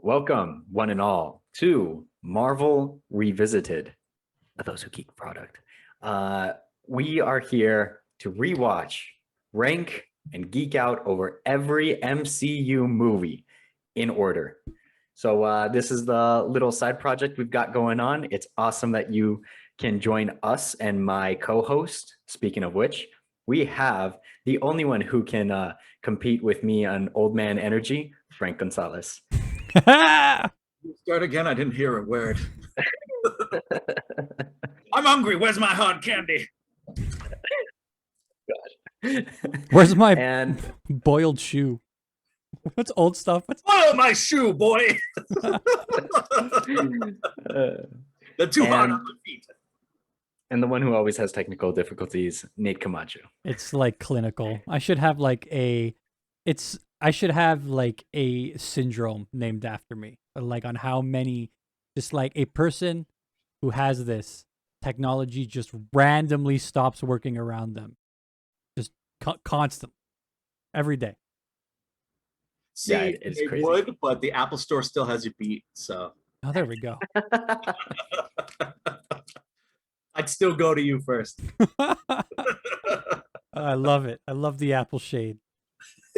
Welcome, one and all, to Marvel Revisited, a Those Who Geek product. We are here to rewatch, rank, and geek out over every MCU movie in order. So this is the little side project we've got going on. It's awesome that you can join us and my co-host. Speaking of which, we have the only one who can compete with me on old man energy, Frank Gonzalez. Start again. I didn't hear a word. I'm hungry. Where's my hard candy? Where's my boiled shoe? What's old stuff? Boil my shoe, boy. They're too hard on my feet. And the one who always has technical difficulties, Nate Camacho. It's like clinical. I should have like a syndrome named after me, like on how many, just like a person who has this technology just randomly stops working around them, just constant, every day. See, yeah, it's crazy. Would, but the Apple Store still has you beat. So. Oh, there we go. I'd still go to you first. I love it. I love the Apple shade.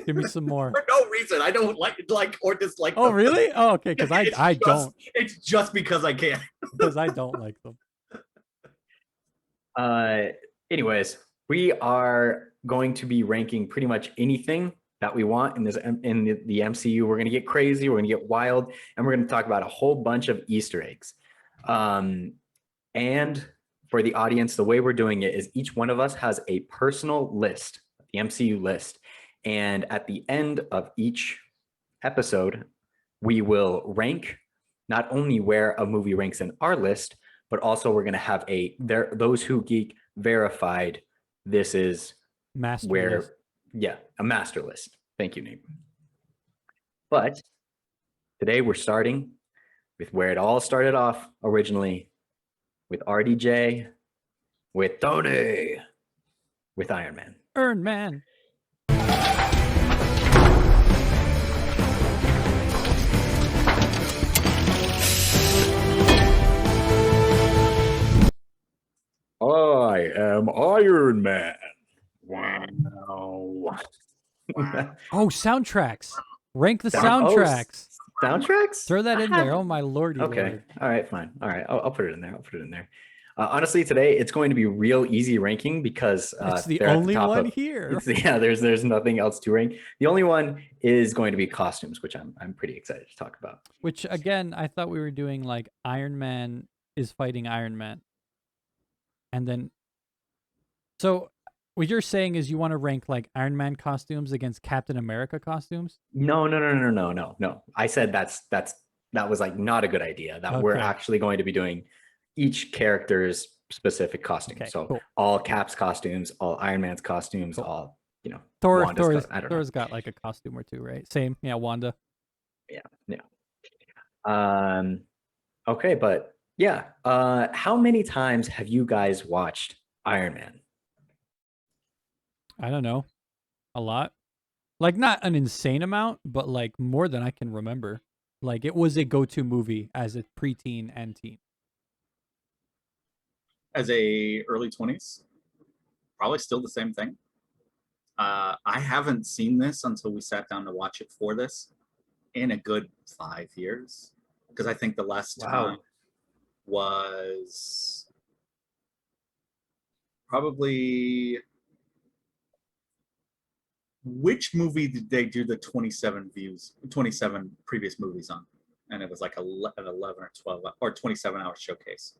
Give me some more. For no reason. I don't like or dislike them. Oh, really? Oh, okay. Because I don't. It's just because I can. Because I don't like them. Anyways, we are going to be ranking pretty much anything that we want in the MCU. We're going to get crazy. We're going to get wild. And we're going to talk about a whole bunch of Easter eggs. And for the audience, the way we're doing it is each one of us has a personal list, the MCU list. And at the end of each episode, we will rank not only where a movie ranks in our list, but also we're going to have Those Who Geek verified. This is master list. Yeah, a master list. Thank you, Nate. But today we're starting with where it all started off originally, with RDJ, with Tony, with Iron Man. Iron Man. I am Iron Man. Wow. Oh, soundtracks. Rank the soundtracks. Soundtracks? Throw that in there. Oh, my lordy. Okay. Lord. All right, fine. All right. I'll put it in there. Honestly, today it's going to be real easy ranking because it's the only one here. There's nothing else to rank. The only one is going to be costumes, which I'm pretty excited to talk about. Which again, I thought we were doing like Iron Man is fighting Iron Man. And then, so what you're saying is you want to rank like Iron Man costumes against Captain America costumes? No. I said that was like not a good idea. That we're actually going to be doing each character's specific costume. Okay, so cool. All Cap's costumes, all Iron Man's costumes, cool. All Thor's got like a costume or two, right? Same, yeah. Wanda. Yeah. Okay, but. Yeah. How many times have you guys watched Iron Man? I don't know. A lot. Like not an insane amount, but like more than I can remember. Like it was a go-to movie as a preteen and teen. As a early 20s, probably still the same thing. I haven't seen this until we sat down to watch it for this in a good 5 years. Because I think the last time was probably, which movie did they do the 27 previous movies on? And it was like an 11 or 12 or 27-hour showcase.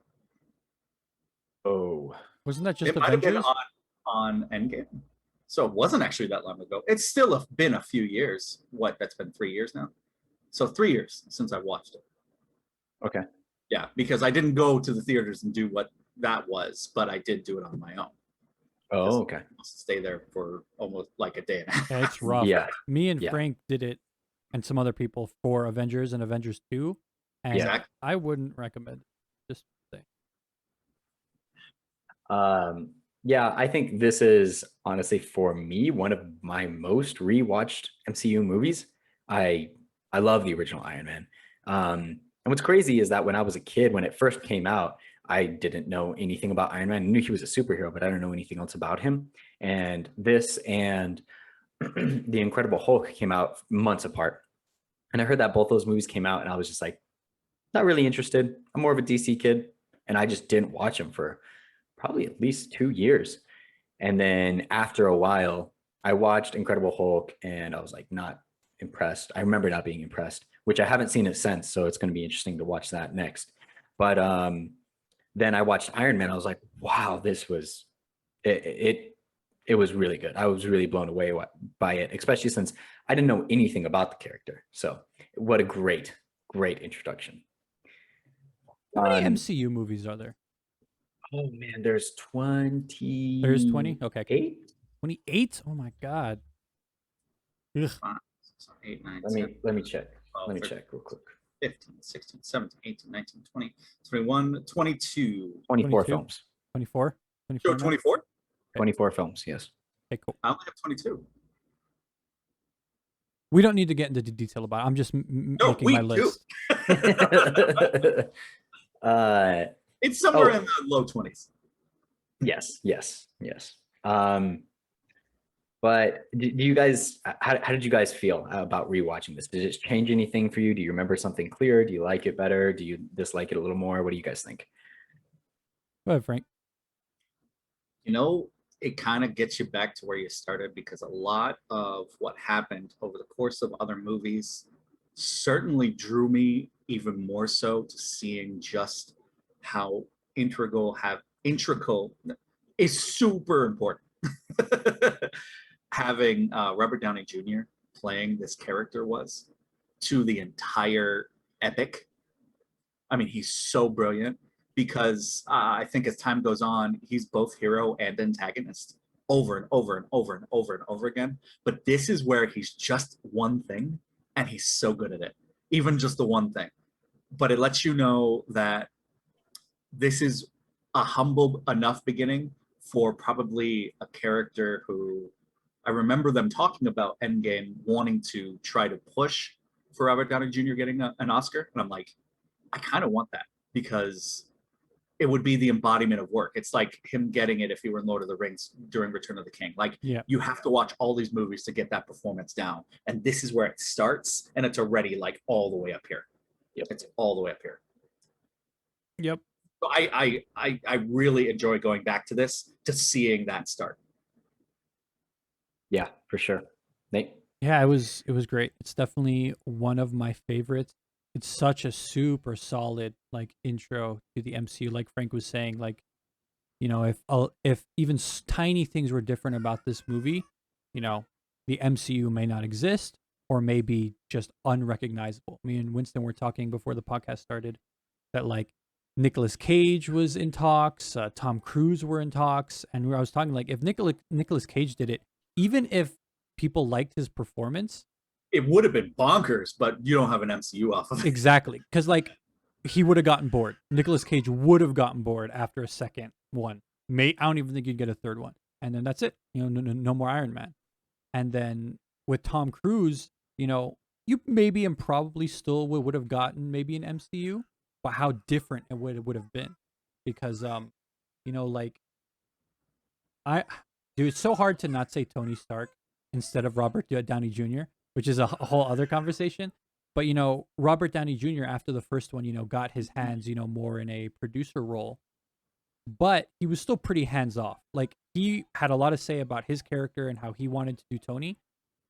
Oh, wasn't that just it might have been on Endgame? So it wasn't actually that long ago. It's still been a few years. What? That's been 3 years now. So 3 years since I watched it. Okay. Yeah, because I didn't go to the theaters and do what that was, but I did do it on my own. Oh, okay. Stay there for almost like a day and a half. Yeah, it's rough. Yeah. Me and Yeah. Frank did it, and some other people for Avengers and Avengers 2, and Exactly. I wouldn't recommend it. Just say. Yeah, I think this is honestly for me one of my most rewatched MCU movies. I love the original Iron Man. And what's crazy is that when I was a kid, when it first came out, I didn't know anything about Iron Man. I knew he was a superhero, but I don't know anything else about him. And this and The Incredible Hulk came out months apart. And I heard that both those movies came out, and I was just like, not really interested. I'm more of a DC kid. And I just didn't watch them for probably at least 2 years. And then after a while, I watched Incredible Hulk and I was like, not impressed. I remember not being impressed, which I haven't seen it since. So it's going to be interesting to watch that next. But then I watched Iron Man. I was like, wow, this was it was really good. I was really blown away by it, especially since I didn't know anything about the character. So what a great introduction. How many MCU movies are there? Oh man, there's 20. There's 20? Okay. 8? 28? Oh my god. Ugh. 8, 9, Let me check. 12, Let me 13, check real quick. 15, 16, 17, 18, 19, 20, 21, 22. 24 22? films. 24? Yo, 24? 24? 24 films, yes. Okay, cool. I only have 22. We don't need to get into the detail about it. I'm just No, making we my do. list. It's somewhere Oh. in the low 20s. Yes. But do you guys, how did you guys feel about rewatching this? Did it change anything for you? Do you remember something clear? Do you like it better? Do you dislike it a little more? What do you guys think? Go ahead, Frank. You know, it kind of gets you back to where you started, because a lot of what happened over the course of other movies certainly drew me even more so to seeing just how integral is super important. Having Robert Downey Jr. playing this character was to the entire epic. I mean, he's so brilliant, because I think as time goes on, he's both hero and antagonist over and over and over and over and over again. But this is where he's just one thing, and he's so good at it, even just the one thing. But it lets you know that this is a humble enough beginning for probably a character who, I remember them talking about Endgame wanting to try to push for Robert Downey Jr. getting an Oscar. And I'm like, I kind of want that, because it would be the embodiment of work. It's like him getting it if he were in Lord of the Rings during Return of the King. Like, Yeah. you have to watch all these movies to get that performance down. And this is where it starts, and it's already like all the way up here. Yep. It's all the way up here. Yep. So I really enjoy going back to this, to seeing that start. Yeah, for sure. Nate? Yeah, it was great. It's definitely one of my favorites. It's such a super solid like intro to the MCU. Like Frank was saying, like, you know, if even tiny things were different about this movie, you know, the MCU may not exist, or may be just unrecognizable. Me and Winston were talking before the podcast started that like Nicolas Cage was in talks, Tom Cruise were in talks, and I was talking like if Nicolas Cage did it, even if people liked his performance, It would have been bonkers, but you don't have an MCU off of it. exactly, because like he would have gotten bored. Nicolas Cage would have gotten bored after a second one. I don't even think you'd get a third one, and then that's it. You know, no more Iron Man. And then with Tom Cruise, you know, you maybe and probably still would have gotten maybe an MCU, but how different it would have been, because you know, like dude, it's so hard to not say Tony Stark instead of Robert Downey Jr., which is a whole other conversation. But you know, Robert Downey Jr. after the first one, you know, got his hands, you know, more in a producer role, but he was still pretty hands off. Like he had a lot to say about his character and how he wanted to do Tony,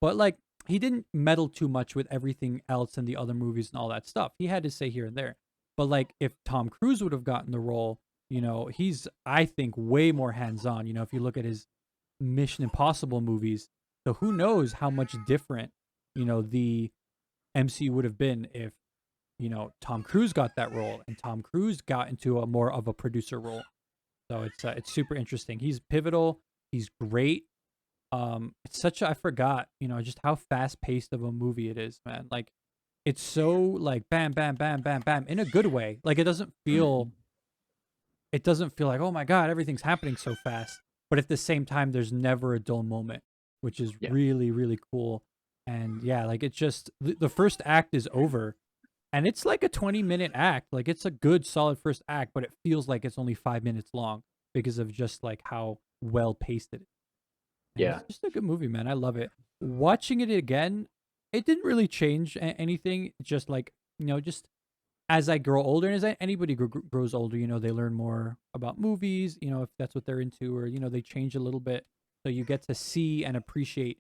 but like he didn't meddle too much with everything else in the other movies and all that stuff. He had to say here and there. But like if Tom Cruise would have gotten the role, you know, he's, I think, way more hands on. You know, if you look at his Mission Impossible movies. So who knows how much different, the MCU would have been if, Tom Cruise got that role and Tom Cruise got into a more of a producer role. So it's super interesting. He's pivotal. He's great. It's such a, I forgot, just how fast paced of a movie it is, man. Like it's so like bam, bam, bam, bam, bam in a good way. Like it doesn't feel like, oh my God, everything's happening so fast. But at the same time, there's never a dull moment, which is Yeah. really, really cool. And yeah, like it's just the first act is over and it's like a 20-minute act. Like it's a good, solid first act, but it feels like it's only 5 minutes long because of just like how well paced it is. And Yeah. it's just a good movie, man. I love it. Watching it again, it didn't really change anything. Just like, just as I grow older, and as anybody grows older, they learn more about movies, if that's what they're into, or, they change a little bit. So you get to see and appreciate,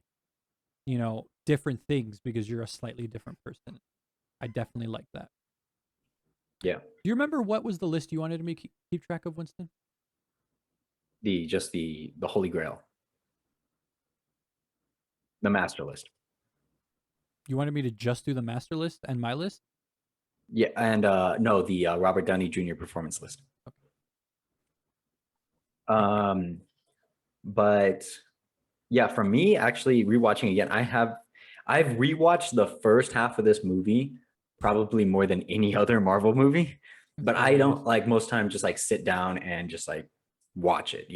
different things because you're a slightly different person. I definitely like that. Yeah. Do you remember what was the list you wanted me to keep track of, Winston? The Holy Grail, the master list. You wanted me to just do the master list and my list? Yeah, and no, the Robert Downey Jr. performance list. But yeah, for me, actually rewatching again, I've rewatched the first half of this movie probably more than any other Marvel movie. But I don't like most times just like sit down and just like watch it,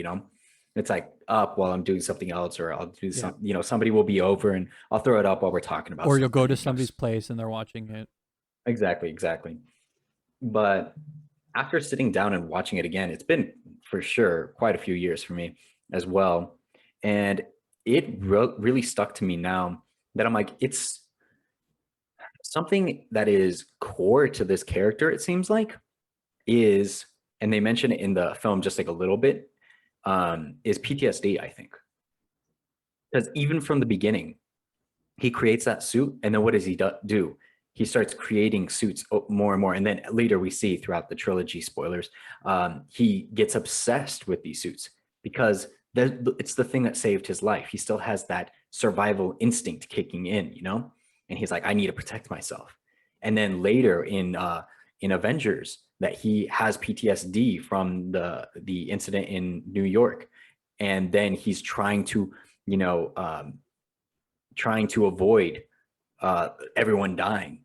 It's like up while I'm doing something else, or I'll do some, somebody will be over and I'll throw it up while we're talking about Or you'll go to something, somebody's place and they're watching it. Exactly. But after sitting down and watching it again, it's been for sure quite a few years for me as well. And it really stuck to me now that I'm like, it's something that is core to this character, it seems like, is, and they mention it in the film just like a little bit, is PTSD, I think. Because even from the beginning, he creates that suit, and then what does he do? He starts creating suits more and more, and then later we see throughout the trilogy, spoilers, he gets obsessed with these suits because it's the thing that saved his life. He still has that survival instinct kicking in, and he's like, I need to protect myself. And then later in Avengers, that he has PTSD from the incident in New York, and then he's trying to, you know, trying to avoid everyone dying.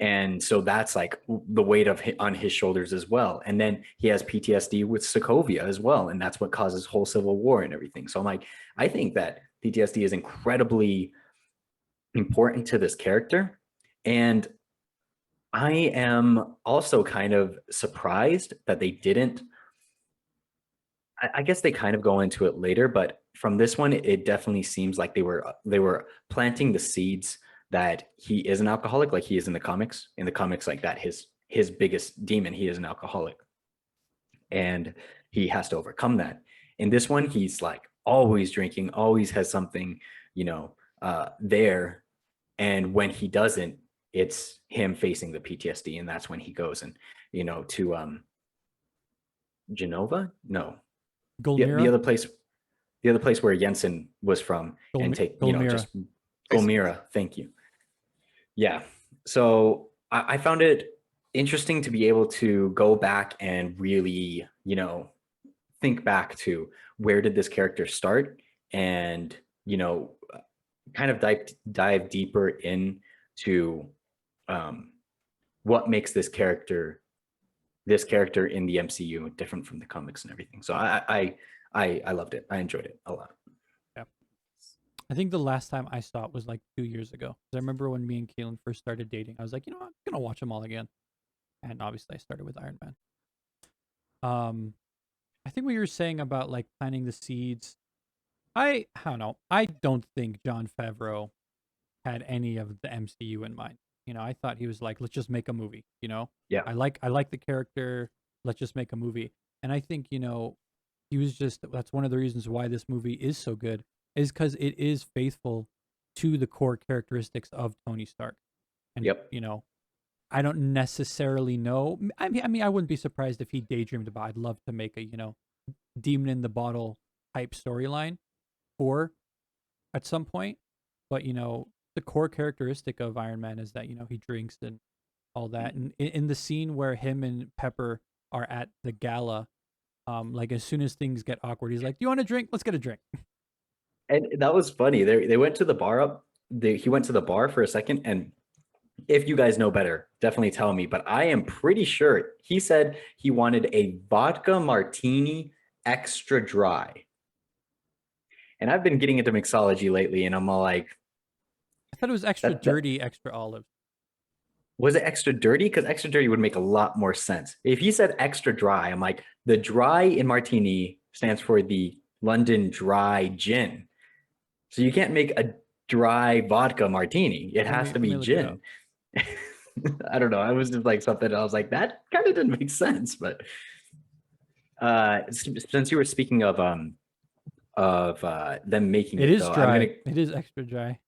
And so that's like the weight of on his shoulders as well. And then he has PTSD with Sokovia as well. And that's what causes whole civil war and everything. So I'm like, I think that PTSD is incredibly important to this character. And I am also kind of surprised that they didn't. I guess they kind of go into it later, but from this one, it definitely seems like they were planting the seeds that he is an alcoholic, like he is in the comics. In the comics, like that, his biggest demon, he is an alcoholic, and he has to overcome that. In this one, he's like always drinking, always has something, there, and when he doesn't, it's him facing the PTSD, and that's when he goes and to Genova, no, the other place, where Jensen was from, and take just Golmira. Thank you. Yeah. So I found it interesting to be able to go back and really, think back to where did this character start, and kind of dive deeper into what makes this character in the MCU different from the comics and everything. So I loved it. I enjoyed it a lot. Yeah. I think the last time I saw it was like 2 years ago. 'Cause I remember when me and Keelan first started dating, I was like, I'm gonna watch them all again. And obviously I started with Iron Man. I think what you were saying about like planting the seeds, I don't know. I don't think Jon Favreau had any of the MCU in mind. I thought he was like, let's just make a movie, Yeah. I like the character, let's just make a movie. And I think, he was just, that's one of the reasons why this movie is so good, is because it is faithful to the core characteristics of Tony Stark. And Yep. I don't necessarily know. I mean, I wouldn't be surprised if he daydreamed about, I'd love to make a, demon in the bottle type storyline for at some point. But the core characteristic of Iron Man is that he drinks and all that. And in the scene where him and Pepper are at the gala, like as soon as things get awkward, he's like, "Do you want a drink? Let's get a drink." And that was funny. They went to the bar he went to the bar for a second, and if you guys know better, definitely tell me. But I am pretty sure he said he wanted a vodka martini extra dry. And I've been getting into mixology lately, and I'm all like, I thought it was extra dirty, extra olive. was it extra dirty? Because extra dirty would make a lot more sense. If he said extra dry, I'm like, the dry in martini stands for the London Dry Gin. So you can't make a dry vodka martini. It has to be gin. I don't know. I was just like something. I was like, that kind of didn't make sense. But since you were speaking of them making it is though, dry. It is extra dry.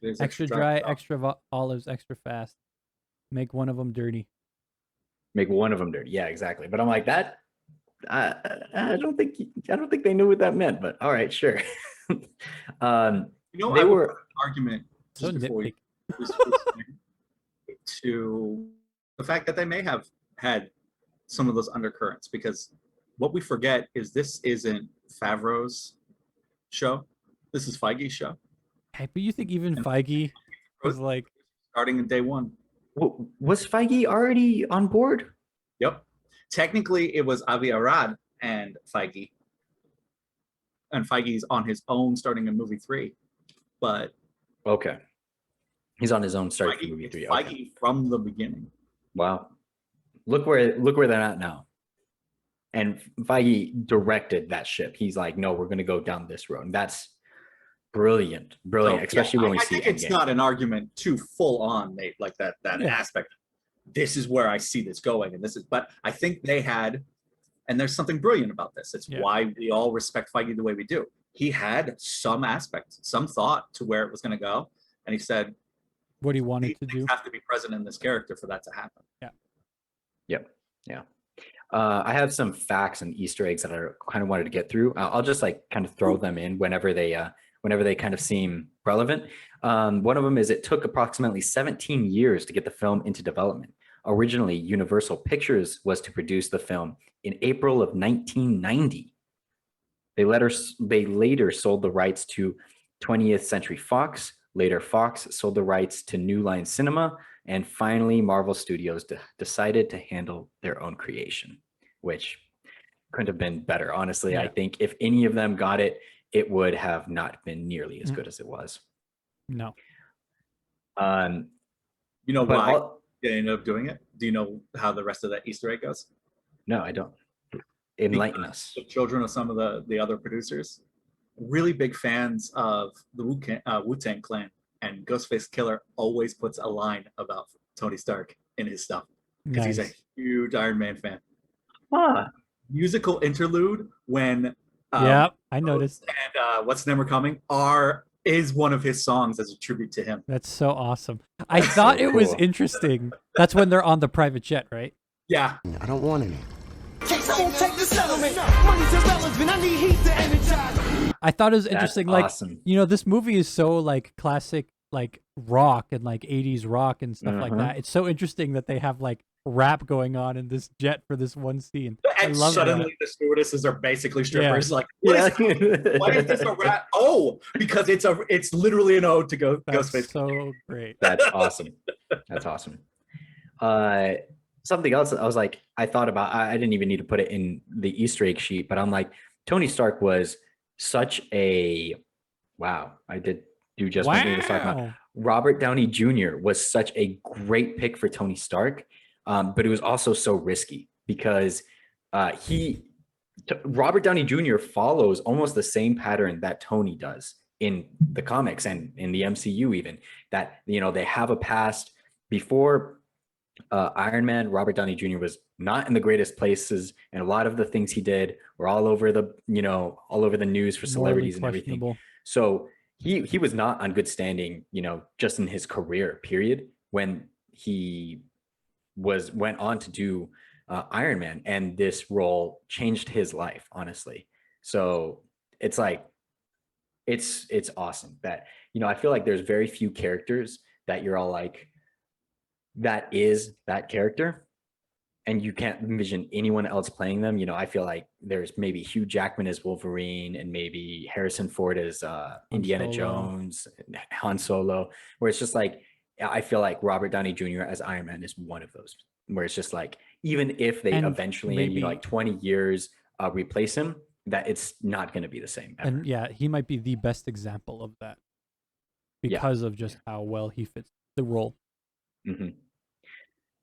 It is Extra dry, extra olives, extra fast. Make one of them dirty. Make one of them dirty. Yeah, exactly. But I'm like that. I don't think they knew what that meant. But all right, sure. They were an argument just So before we to the fact that they may have had some of those undercurrents, because what we forget is this isn't Favreau's show. This is Feige's show. Hey, but you think even Feige was like starting in day one? Was Feige already on board? Yep. Technically, it was Avi Arad and Feige. And Feige's on his own starting in movie 3. But okay. He's on his own starting movie 3. Feige okay. From the beginning. Wow. Look where they're at now. And Feige directed that ship. He's like, no, we're going to go down this road. And that's brilliant. Brilliant. So, especially when we see I think it's not an argument too full on, Nate, like that aspect. This is where I see this going. And but I think they had, and there's something brilliant about this. It's why we all respect Feige the way we do. He had some aspect, some thought to where it was going to go. And he said, what he wanted to do. Have to be present in this character for that to happen. Yeah. Yep. Yeah. I have some facts and Easter eggs that I kind of wanted to get through. I'll just like kind of throw them in whenever they kind of seem relevant. One of them is it took approximately 17 years to get the film into development. Originally, Universal Pictures was to produce the film in April of 1990. They later sold the rights to 20th Century Fox. Later, Fox sold the rights to New Line Cinema. And finally, Marvel Studios decided to handle their own creation, which couldn't have been better. Honestly, I think if any of them got it, it would have not been nearly as good as it was. No. You know why they ended up doing it? Do you know how the rest of that Easter egg goes? No, I don't. Enlighten us. The children of some of the other producers, really big fans of the Wu-Tang Clan, and Ghostface Killer always puts a line about Tony Stark in his stuff because he's a huge Iron Man fan. Musical interlude when I noticed. And What's Never Coming is one of his songs as a tribute to him. That's so awesome. I thought it was interesting. That's when they're on the private jet, right? Yeah. I don't want any. I thought it was interesting. That's like, awesome. This movie is so like classic, like rock and like 80s rock and stuff like that. It's so interesting that they have like rap going on in this jet for this one scene. And suddenly the stewardesses are basically strippers. Yeah. Like, why is this a rap? Oh, because it's literally an ode to Ghostface. So great. That's awesome. That's awesome. Something else I was like, I thought about, I didn't even need to put it in the Easter egg sheet, but I'm like, Tony Stark was such a, I did do just what we were talking about. Robert Downey Jr. was such a great pick for Tony Stark, but it was also so risky because Robert Downey Jr. follows almost the same pattern that Tony does in the comics and in the MCU even, that, they have a past. Before Iron Man, Robert Downey Jr. was not in the greatest places, and a lot of the things he did were all over the news for celebrities and everything. So he was not on good standing, just in his career period when he went on to do Iron Man, and this role changed his life, honestly. So it's like it's awesome that, you know, I feel like there's very few characters that you're all like, that is that character, and you can't envision anyone else playing them. You know, I feel like there's maybe Hugh Jackman as Wolverine and maybe Harrison Ford as Indiana Solo. Jones, Han Solo, where it's just like, I feel like Robert Downey Jr. as Iron Man is one of those, where it's just like, even if they And eventually in, you know, maybe- like 20 years replace him, that it's not going to be the same ever. And yeah, he might be the best example of that because of just how well he fits the role. Mhm.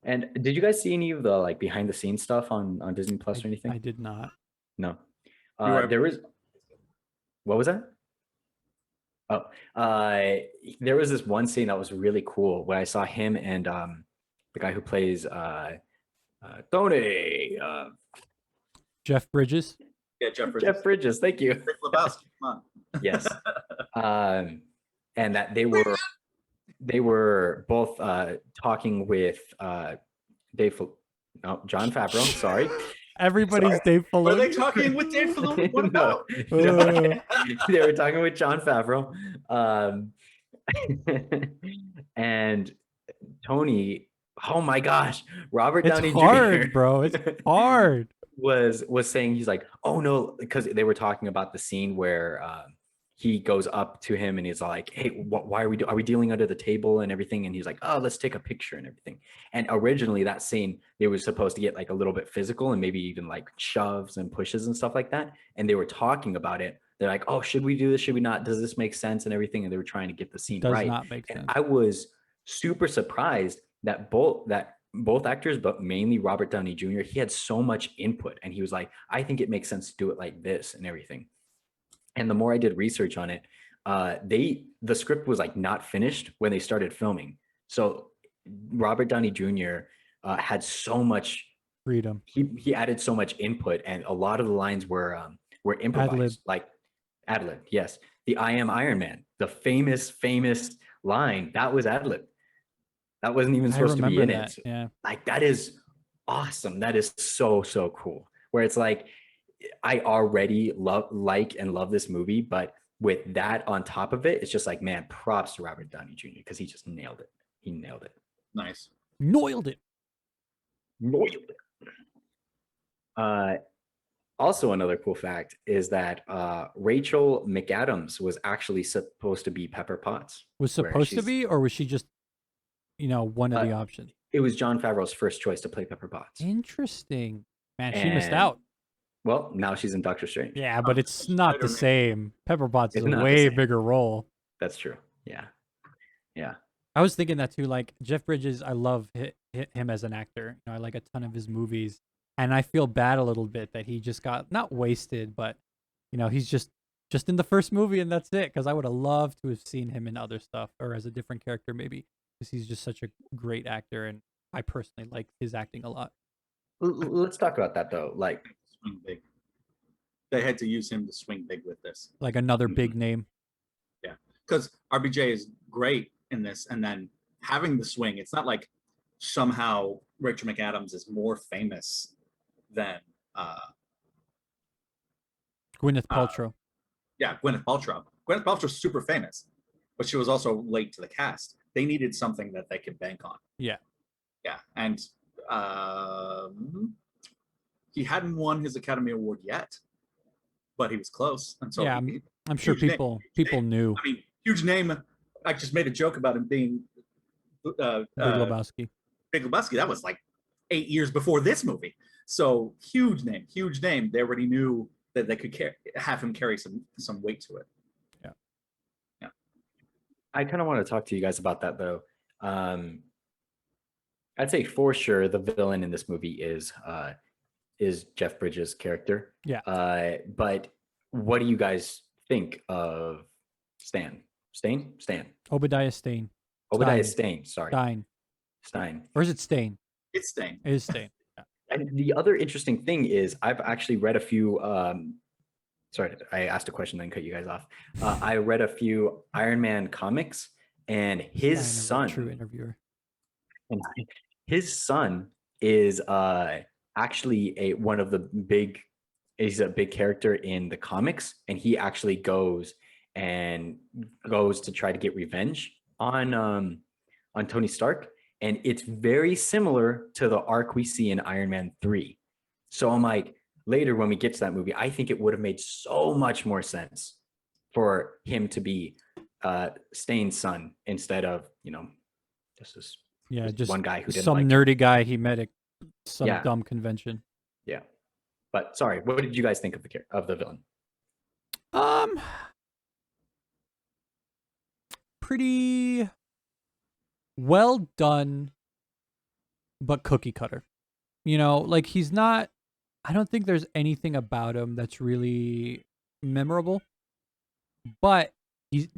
And did you guys see any of the like behind the scenes stuff on Disney Plus or anything? I did not. No. You were- There was, what was that? Oh, there was this one scene that was really cool where I saw him and the guy who plays Tony, Jeff Bridges. Yeah, Jeff Bridges. Jeff Bridges. Thank you. Big Lebowski, come on. Yes. And that they were both talking with Jon Favreau. Sorry. Everybody's Dave Were they Filoni. talking with Dave Filoni? What No. about? They were talking with Jon Favreau. And Tony, oh my gosh, Robert It's Downey hard, Jr. bro. It's hard. was saying, he's like, oh no, because they were talking about the scene where he goes up to him and he's like, hey, why are we dealing under the table and everything? And he's like, oh, let's take a picture and everything. And originally that scene, they were supposed to get like a little bit physical and maybe even like shoves and pushes and stuff like that. And they were talking about it. They're like, oh, should we do this? Should we not? Does this make sense? And everything. And they were trying to get the scene Does right. not make And sense. I was super surprised that both actors, but mainly Robert Downey Jr., he had so much input. And he was like, I think it makes sense to do it like this and everything. And the more I did research on it, the script was like not finished when they started filming. So Robert Downey Jr. Had so much Freedom. He added so much input, and a lot of the lines were improvised, Ad-lib. like ad-lib. Yes, the "I am Iron Man," the famous line, that was ad-lib. That wasn't even I supposed to be remember in that. it. Yeah. Like, that is awesome. That is so cool. Where it's like, I already love this movie, but with that on top of it, it's just like, man, props to Robert Downey Jr. because he just nailed it. He nailed it. Nice. Noiled it. Also, another cool fact is that Rachel McAdams was actually supposed to be Pepper Potts. Was where supposed to she's- be, or was she just, one of the options? It was Jon Favreau's first choice to play Pepper Potts. Interesting. Man, she missed And- out. Well, now she's in Doctor Strange. Yeah, but it's not the same. Pepper Potts is It's a not the way same. bigger role. That's true. Yeah. I was thinking that too. Like Jeff Bridges, I love him as an actor. I like a ton of his movies, and I feel bad a little bit that he just got not wasted, but he's just in the first movie and that's it. Because I would have loved to have seen him in other stuff or as a different character maybe, because he's just such a great actor, and I personally like his acting a lot. Let's talk about that though. Like, Swing big. They had to use him to swing big with this. Like another big name. Because RBJ is great in this, and then having the swing, it's not like somehow Rachel McAdams is more famous than Gwyneth Paltrow. Gwyneth Paltrow. Gwyneth Paltrow's super famous, but she was also late to the cast. They needed something that they could bank on. Yeah. And he hadn't won his Academy Award yet, but he was close. And so Yeah, I'm sure huge name, people huge name. knew. I mean, huge name. I just made a joke about him being Big Lebowski. Big Lebowski. That was like 8 years before this movie. So huge name. They already knew that they could have him carry some weight to it. Yeah. I kind of want to talk to you guys about that though. I'd say for sure the villain in this movie is Jeff Bridges' character. Yeah. But what do you guys think of Stan? Obadiah Stane. Obadiah Stane. Sorry. Stein. Or is it Stain? It's Stain. It is Stain. Yeah. And the other interesting thing is I've actually read a few sorry, I asked a question then cut you guys off. I read a few Iron Man comics, and his son, True interviewer. and his son is actually one of the big he's a big character in the comics, and he actually goes to try to get revenge on Tony Stark, and it's very similar to the arc we see in Iron Man 3. So I'm like, later when we get to that movie, I think it would have made so much more sense for him to be Stane's son instead of, just just one guy who didn't some like him. nerdy guy he met at some Yeah. dumb convention. Yeah. But sorry, what did you guys think of the villain? Pretty well done, but cookie cutter. Like he's not. I don't think there's anything about him that's really memorable. But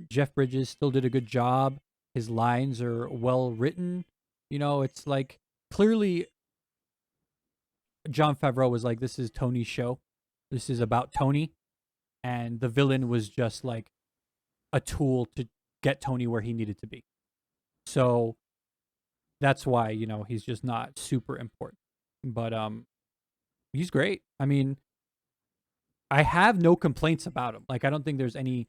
Jeff Bridges still did a good job. His lines are well written. It's like clearly Jon Favreau was like, this is Tony's show. This is about Tony. And the villain was just like a tool to get Tony where he needed to be. So that's why, he's just not super important. But he's great. I mean, I have no complaints about him. Like, I don't think there's any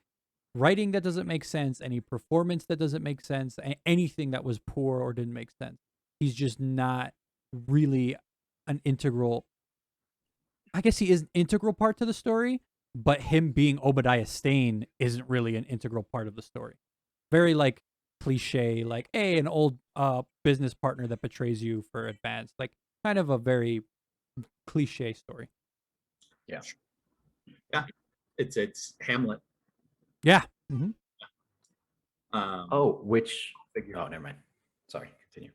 writing that doesn't make sense, any performance that doesn't make sense, anything that was poor or didn't make sense. He's just not really an integral. I guess he is an integral part to the story, but him being Obadiah Stane isn't really an integral part of the story. Very like cliche, like, hey, an old business partner that betrays you for advance. Like, kind of a very cliche story. Yeah. Yeah. It's Hamlet. Yeah. Mm-hmm. Which never mind. Sorry, continue.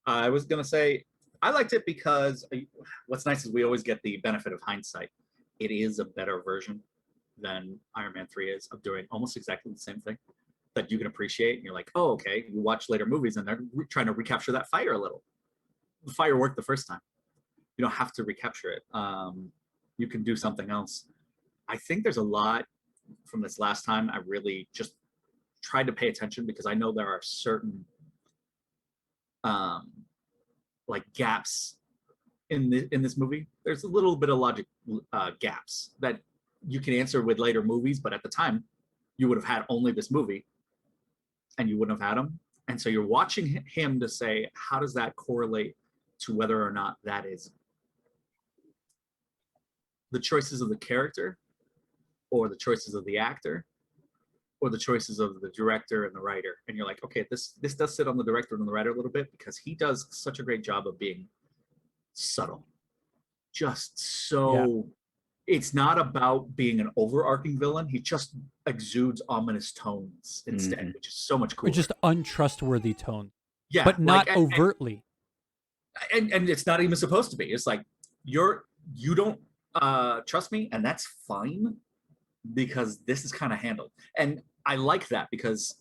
I was gonna say I liked it because what's nice is we always get the benefit of hindsight. It is a better version than Iron Man 3 is of doing almost exactly the same thing that you can appreciate. And you're like, oh, okay. You watch later movies and they're trying to recapture that fire a little. The fire worked the first time. You don't have to recapture it. You can do something else. I think there's a lot from this last time. I really just tried to pay attention because I know there are certain like gaps in this movie. There's a little bit of logic gaps that you can answer with later movies, but at the time you would have had only this movie and you wouldn't have had them. And so you're watching him to say, how does that correlate to whether or not that is the choices of the character or the choices of the actor or the choices of the director and the writer. And you're like, okay, this does sit on the director and the writer a little bit because he does such a great job of being subtle. Just so it's not about being an overarching villain. He just exudes ominous tones instead, which is so much cooler. Or just untrustworthy tone. Yeah. But not overtly. And it's not even supposed to be. It's like you don't trust me, and that's fine because this is kind of handled. And I like that because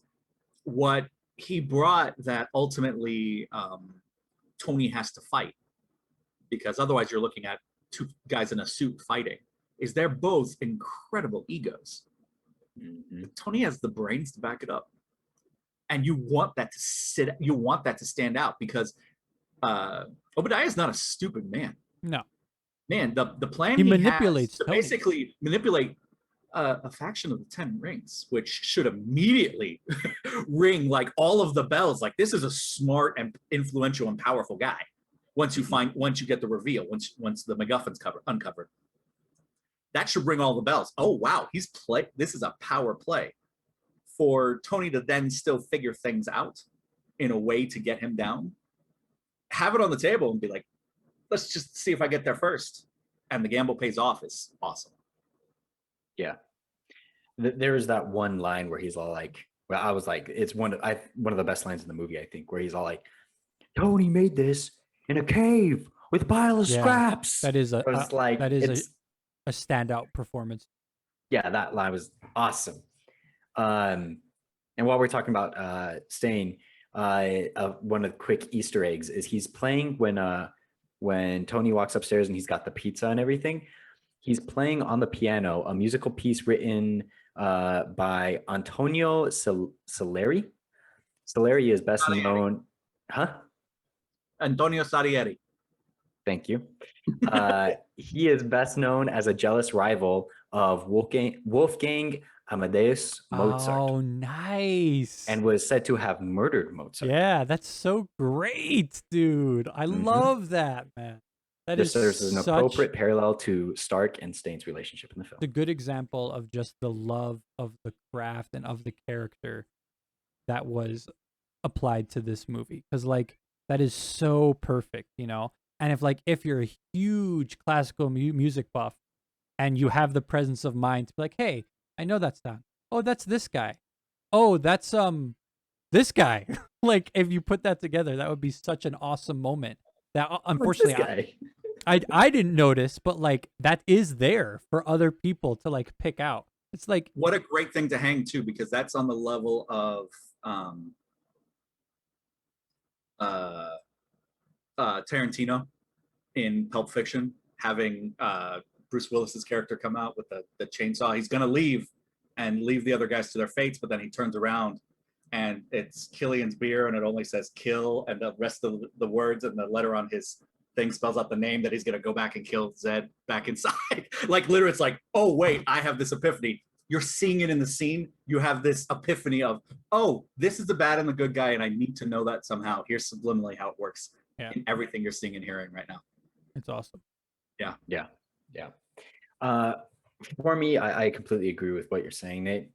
what he brought that ultimately Tony has to fight, because otherwise you're looking at two guys in a suit fighting, is they're both incredible egos. Tony has the brains to back it up. And you want that to stand out because Obadiah is not a stupid man. No. Man, the plan he has manipulates to basically manipulate a faction of the 10 rings, which should immediately ring like all of the bells. Like, this is a smart and influential and powerful guy. Once you get the reveal, once the MacGuffin's uncovered, that should ring all the bells. Oh wow, this is a power play for Tony to then still figure things out in a way to get him down. Have it on the table and be like, let's just see if I get there first. And the gamble pays off is awesome. Yeah. There is that one line where he's all like, well, I was like, it's one of the best lines in the movie, I think, where he's all like, Tony made this in a cave with a pile of scraps. That is a standout performance. Yeah, that line was awesome. And while we're talking about Stane, one of the quick Easter eggs is he's playing when Tony walks upstairs and he's got the pizza and everything. He's playing on the piano a musical piece written by Antonio Salieri. Salieri is best known, Antonio Salieri. Thank you. He is best known as a jealous rival of Wolfgang Amadeus Mozart, Oh, nice. and was said to have murdered Mozart. yeah, that's so great, dude. I Mhm. love that, man. That This is serves as an such appropriate parallel to Stark and Stain's relationship in the film. a good example of just the love of the craft and of the character that was applied to this movie. Because like that is so perfect, you know. And if you're a huge classical music buff and you have the presence of mind to be like, hey, I know that sound. Oh, that's this guy. Oh, that's this guy. Like if you put that together, that would be such an awesome moment. That What's unfortunately this guy? I didn't notice, but like that is there for other people to like pick out. It's like What a great thing to hang too, because that's on the level of Tarantino in Pulp Fiction, having Bruce Willis's character come out with the chainsaw. He's gonna leave and leave the other guys to their fates, but then he turns around and it's Killian's beer and it only says kill, and the rest of the words and the letter on his thing spells out the name that he's gonna go back and kill Zed back inside. Like literally, it's like, oh wait, I have this epiphany. You're seeing it in the scene. You have this epiphany of, oh, this is the bad and the good guy, and I need to know that somehow. Here's subliminally how it works in everything you're seeing and hearing right now. it's awesome. Yeah. For me, I completely agree with what you're saying, Nate.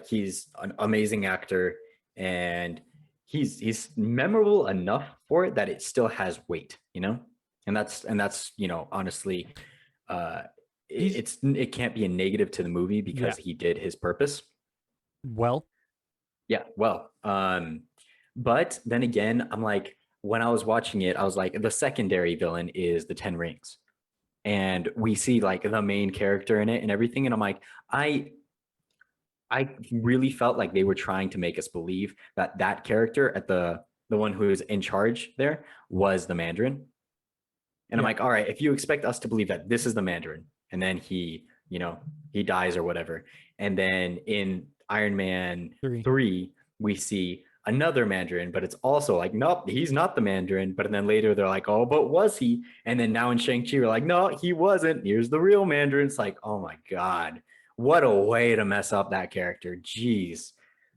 He's an amazing actor, and he's memorable enough for it that it still has weight, you know. And that's honestly, it can't be a negative to the movie because he did his purpose. Well, but then again, I'm like, when I was watching it, I was like, the secondary villain is the Ten Rings. And we see like the main character in it and everything. And I'm like, I really felt like they were trying to make us believe that character at the one who is in charge there was the Mandarin. And I'm like, all right, if you expect us to believe that this is the Mandarin, and then he dies or whatever. And then in Iron Man 3, we see another Mandarin, but it's also like, nope, he's not the Mandarin. But then later they're like, oh, but was he? And then now in Shang-Chi, we're like, no, he wasn't. Here's the real Mandarin. It's like, oh my God, what a way to mess up that character. Jeez.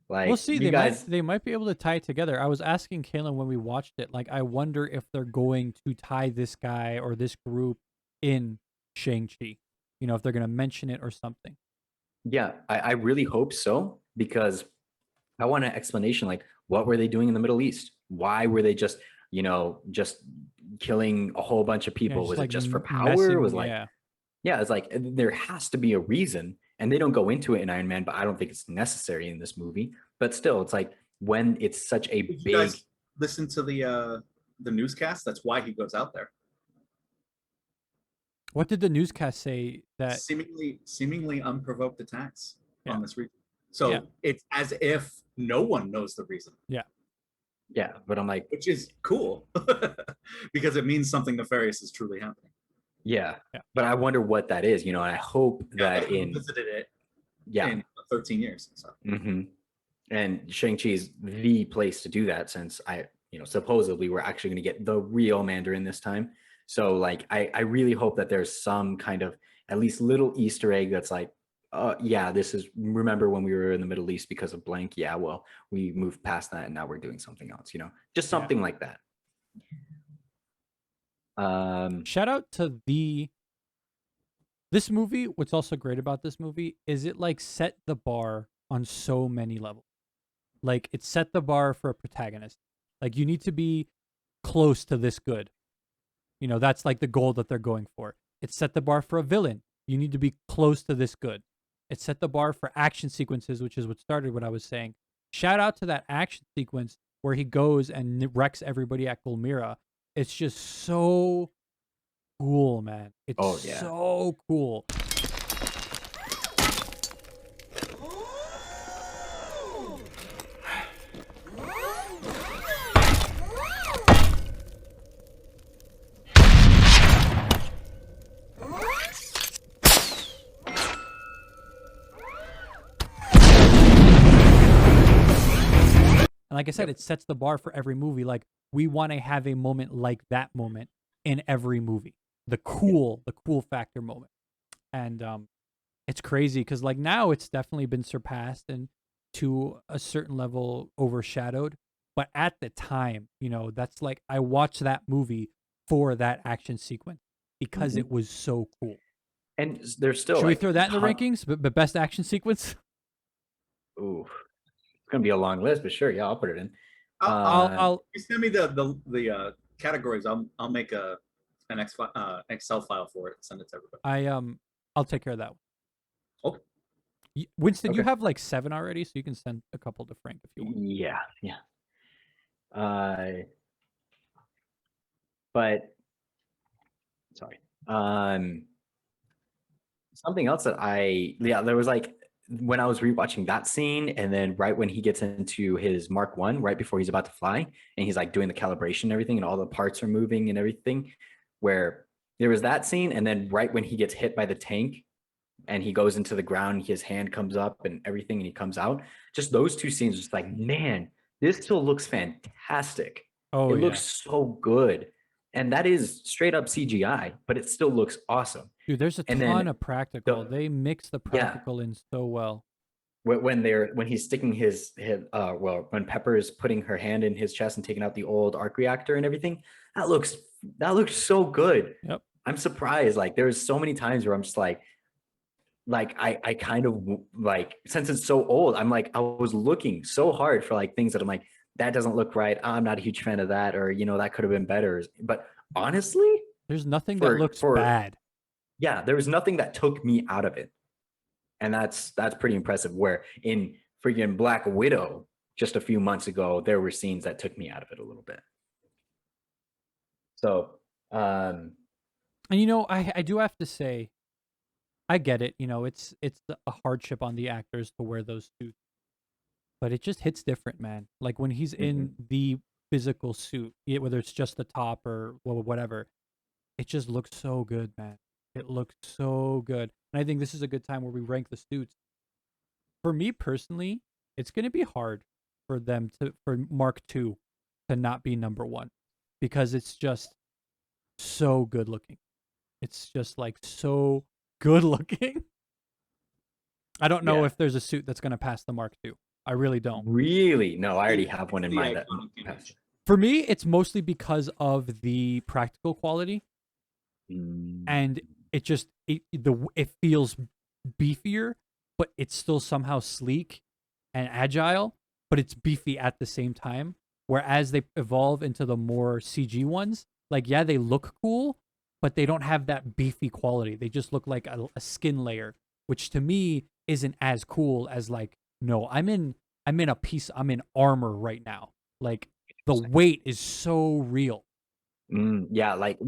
Like, we'll see. you guys, they might be able to tie it together. I was asking Kaylin when we watched it, like, I wonder if they're going to tie this guy or this group in Shang-Chi. You know, if they're going to mention it or something. Yeah, I really hope so, because I want an explanation. Like, what were they doing in the Middle East? Why were they just killing a whole bunch of people? Yeah, Was like it just for power? It was like, yeah, it's like there has to be a reason, and they don't go into it in Iron Man, but I don't think it's necessary in this movie. But still, it's like when it's such a Did big. you guys listen to the newscast? That's why he goes out there. What did the newscast say? That seemingly unprovoked attacks on this region. So it's as if no one knows the reason. Yeah, but I'm like, which is cool because it means something nefarious is truly happening. Yeah, but I wonder what that is, and I hope that in visited it in 13 years. So. And Shang-Chi is the place to do that, since supposedly we're actually going to get the real Mandarin this time. So like, I really hope that there's some kind of at least little Easter egg that's like, this is, remember when we were in the Middle East because of blank? Yeah, well, we moved past that and now we're doing something else, just something like that. Shout out to this movie. What's also great about this movie is it like set the bar on so many levels. Like, it set the bar for a protagonist. Like, you need to be close to this good. That's like the goal that they're going for. It set the bar for a villain. You need to be close to this good. It set the bar for action sequences, which is what started what I was saying. Shout out to that action sequence where he goes and wrecks everybody at Gulmira. It's just so cool, man. It's so cool. And like I said, it sets the bar for every movie. Like, we want to have a moment like that moment in every movie. The cool factor moment. And it's crazy because like now it's definitely been surpassed and to a certain level overshadowed. But at the time, that's like I watched that movie for that action sequence because Mhm. it was so cool. And there's still Should we like throw that in the ton- rankings? But best action sequence? Ooh, it's gonna be a long list, but sure, yeah, I'll put it in. I'll you send me the categories. I'll make an Excel file for it. Send it to everybody. I'll take care of that one. Okay. Winston, you Okay. have like 7 already, so you can send a couple to Frank if you want. Yeah. But sorry. Something else that there was like when I was rewatching that scene, and then right when he gets into his Mark One, right before he's about to fly, and he's like doing the calibration and everything, and all the parts are moving and everything, where there was that scene, and then right when he gets hit by the tank and he goes into the ground, his hand comes up and everything, and he comes out. Just those two scenes, just like, man, this still looks fantastic. Oh It yeah. looks so good. And that is straight up CGI, but it still looks awesome. Dude, there's a And ton then of practical. the They mix the yeah, practical in so well. when he's sticking his when Pepper is putting her hand in his chest and taking out the old arc reactor and everything, that looks so good. Yep. I'm surprised. Like there's so many times where I'm just like I kind of like, since it's so old, I'm like, I was looking so hard for like things that I'm like, that doesn't look right. I'm not a huge fan of that, or that could have been better. But honestly, There's nothing that looks for bad. yeah, there was nothing that took me out of it. And that's pretty impressive. Where in freaking Black Widow just a few months ago, there were scenes that took me out of it a little bit. So And I do have to say, I get it. It's a hardship on the actors to wear those suits, but it just hits different, man. Like when he's in the physical suit, whether it's just the top or whatever, it just looks so good, man. It looks so good. And I think this is a good time where we rank the suits. For me personally, it's going to be hard for Mark II to not be number 1 because it's just so good looking. It's just like so good looking. I don't know yeah, if there's a suit that's going to pass the Mark II. I really don't. really, no, I already have one in The mind that iconic image. For me, it's mostly because of the practical quality, and it feels beefier, but it's still somehow sleek and agile, but it's beefy at the same time. Whereas they evolve into the more CG ones, like yeah, they look cool, but they don't have that beefy quality. They just look like a skin layer, which to me isn't as cool as like, no, I'm in armor right now. Like the weight is so real. Yeah, like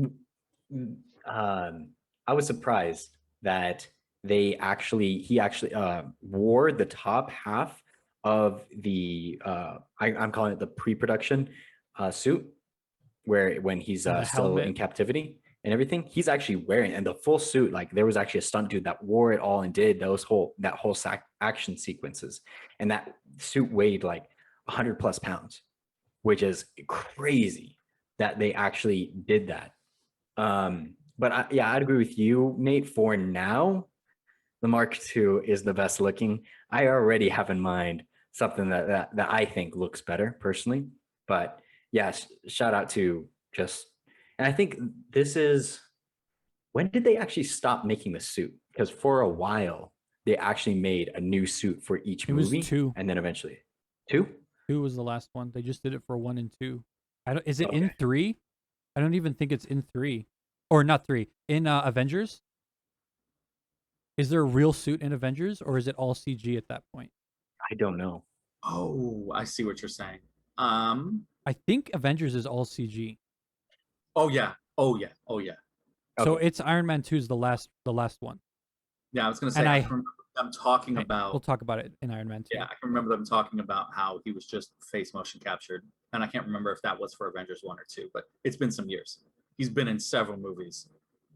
I was surprised that he actually wore the top half of the I'm calling it the pre-production suit, where when he's The still in helmet. captivity and everything, he's actually wearing, and the full suit. Like there was actually a stunt dude that wore it all and did that whole action sequences, and that suit weighed like 100 plus pounds, which is crazy that they actually did that. But yeah, I'd agree with you, Nate. For now, the Mark II is the best looking. I already have in mind something that I think looks better personally. But yes, shout out to just, and I think this is, when did they actually stop making the suit? Because for a while they actually made a new suit for each It was movie, 2. and then eventually 2. 2 was the last one. They just did it for 1 and 2. I don't. Is it in Okay. 3? I don't even think it's in 3, or not 3 in Avengers. Is there a real suit in Avengers, or is it all CG at that point? I don't know. Oh, I see what you're saying. I think Avengers is all CG. Oh yeah. Oh yeah. Oh yeah. So Okay. it's Iron Man 2 is the last one. Yeah, I was gonna say And I can remember them talking we'll about. talk about it in Iron Man 2. Yeah, I can remember them talking about how he was just face motion captured, and I can't remember if that was for Avengers 1 or 2, but it's been some years. He's been in several movies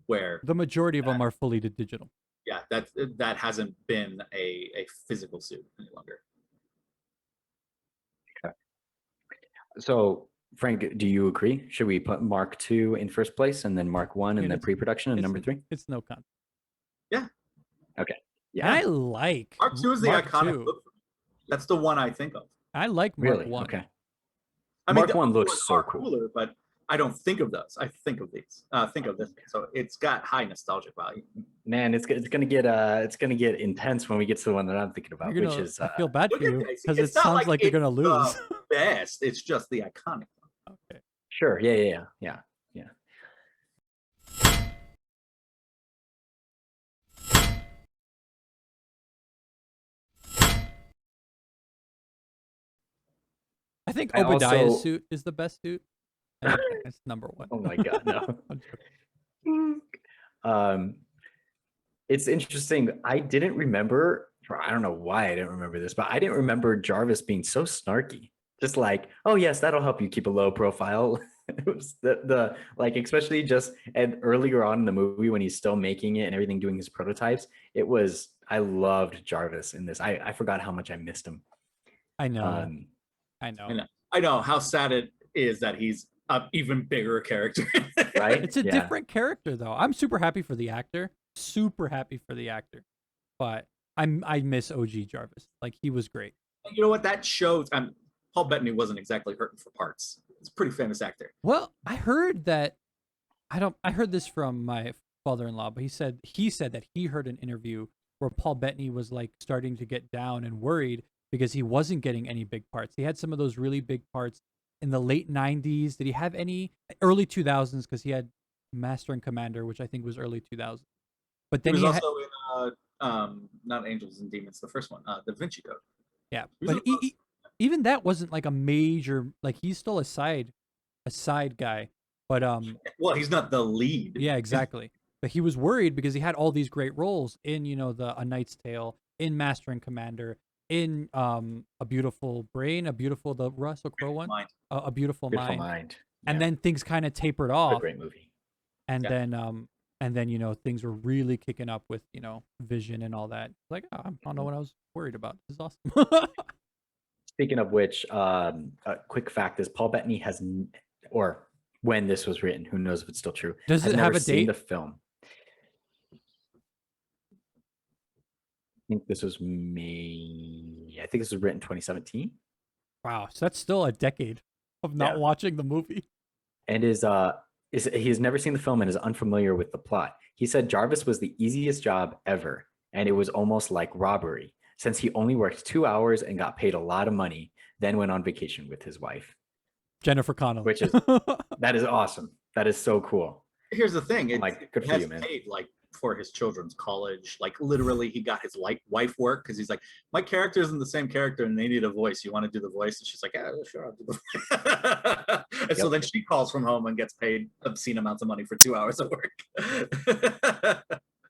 where The majority of them are fully digital. yeah, that hasn't been a physical suit any longer. So Frank, do you agree? Should we put Mark 2 in first place and then Mark 1 in Dude, the it's- pre-production and it's- number 3? It's no con. Okay. And I Yeah. like Mark 2 is the Mark iconic 2. look. That's the one I think of. I like Mark Really? 1. Okay. I mean, Mark the 1 other looks ones so are cool. cooler, but I don't think of those. I think of these. Think of this. So it's got high nostalgic value. Man, it's gonna get intense when we get to the one that I'm thinking about, You're which gonna, is I feel bad for Look at you this. because it It's not sounds like you're it's gonna lose. the best. It's just the iconic one. Okay. sure. Yeah. I think I Obadiah's also- suit is the best suit. I think it's number 1. Oh my god, no. I'm joking. It's interesting. I didn't remember, or I don't know why I didn't remember this, but I didn't remember Jarvis being so snarky. Just like, oh yes, that'll help you keep a low profile. It was the like, especially just and earlier on in the movie when he's still making it and everything, doing his prototypes. It was, I loved Jarvis in this. I forgot how much I missed him. I know. Um, I know. I know how sad it is that he's an even bigger character. right? It's a Yeah. different character though. I'm super happy for the actor. Super happy for the actor. But I miss OG Jarvis. Like he was great. You know what? That shows. Paul Bettany wasn't exactly hurting for parts. He's a pretty famous actor. Well, I heard that I heard this from my father-in-law, but he said that he heard an interview where Paul Bettany was like starting to get down and worried because he wasn't getting any big parts. He had some of those really big parts in the late 90s. Did he have any early 2000s because he had Master and Commander, which I think was early 2000s. But He then was he also in not Angels and Demons, the first one, Da Vinci Code. yeah, He was but in both. even that wasn't like a major, like he's still a side guy. But Well, he's not the lead. yeah, exactly. But he was worried because he had all these great roles in, the A Knight's Tale, in Master and Commander, in A Beautiful Brain, the Russell Crowe one, Mind. A Beautiful Beautiful Mind. Mind. And Yeah. then things kind of tapered What a off, great movie. and Yeah. then things were really kicking up with Vision and all that. Like, oh, I don't know what I was worried about. This is awesome. Speaking of which, a quick fact is Paul Bettany or when this was written, who knows if it's still true. Does has it have never a seen date? the film. I think this was I think this was written 2017. Wow, so that's still a decade of not Yeah. watching the movie. And he has never seen the film and is unfamiliar with the plot. He said Jarvis was the easiest job ever, and it was almost like robbery, since he only worked 2 hours and got paid a lot of money, then went on vacation with his wife. Jennifer Connelly. Which is that is awesome. That is so cool. Here's the thing. It Like, good for has you, man. paid like for his children's college. Like literally, he got his wife work because he's like, my character isn't the same character, and they need a voice. You want to do the voice? And she's like, yeah, sure, I'll do the voice. And so Yep. then she calls from home and gets paid obscene amounts of money for 2 hours of work.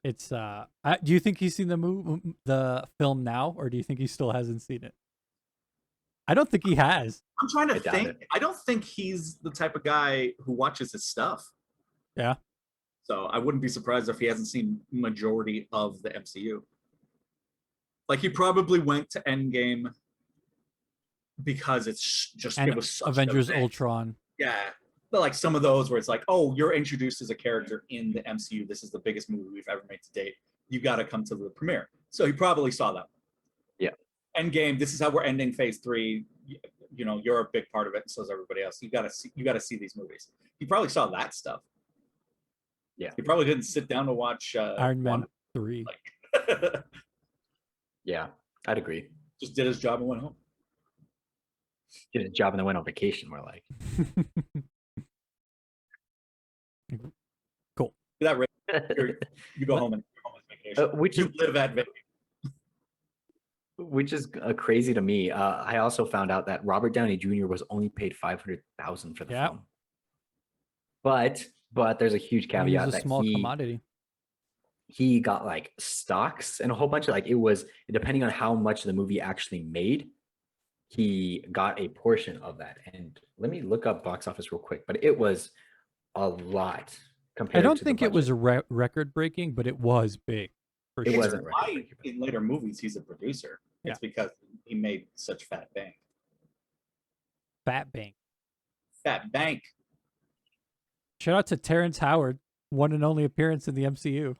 It's do you think he's seen the film now, or do you think he still hasn't seen it? I don't think he has. I'm trying to I doubt think. it. I don't think he's the type of guy who watches his stuff. Yeah. So I wouldn't be surprised if he hasn't seen majority of the MCU. Like he probably went to Endgame because it's just And it was such an Avengers event. Ultron. Yeah. But like some of those where it's like, oh, you're introduced as a character in the MCU. This is the biggest movie we've ever made to date. You got to come to the premiere. So he probably saw that. Yeah. Endgame. This is how we're ending Phase 3. You're a big part of it, and so is everybody else. You got to see these movies. He probably saw that stuff. Yeah. He probably didn't sit down to watch Iron Man 3. Like, Yeah, I'd agree. just did his job and went home. Did a job and then went on vacation. More like That rate, you go home and go home on vacation. which is You live at vacation. which is crazy to me. I also found out that Robert Downey Jr. was only paid $500,000 for the Yeah. film. But there's a huge He's caveat a that small commodity. he got like stocks and a whole bunch of it was depending on how much the movie actually made, he got a portion of that. And let me look up box office real quick, but it was a lot compared. I don't to the think it was budget. record breaking, but it was big. For It sure. wasn't Why record-breaking, but- in later movies he's a producer? It's because he made such fat bank. Fat Bank. that bank. Shout out to Terrence Howard, one and only appearance in the MCU.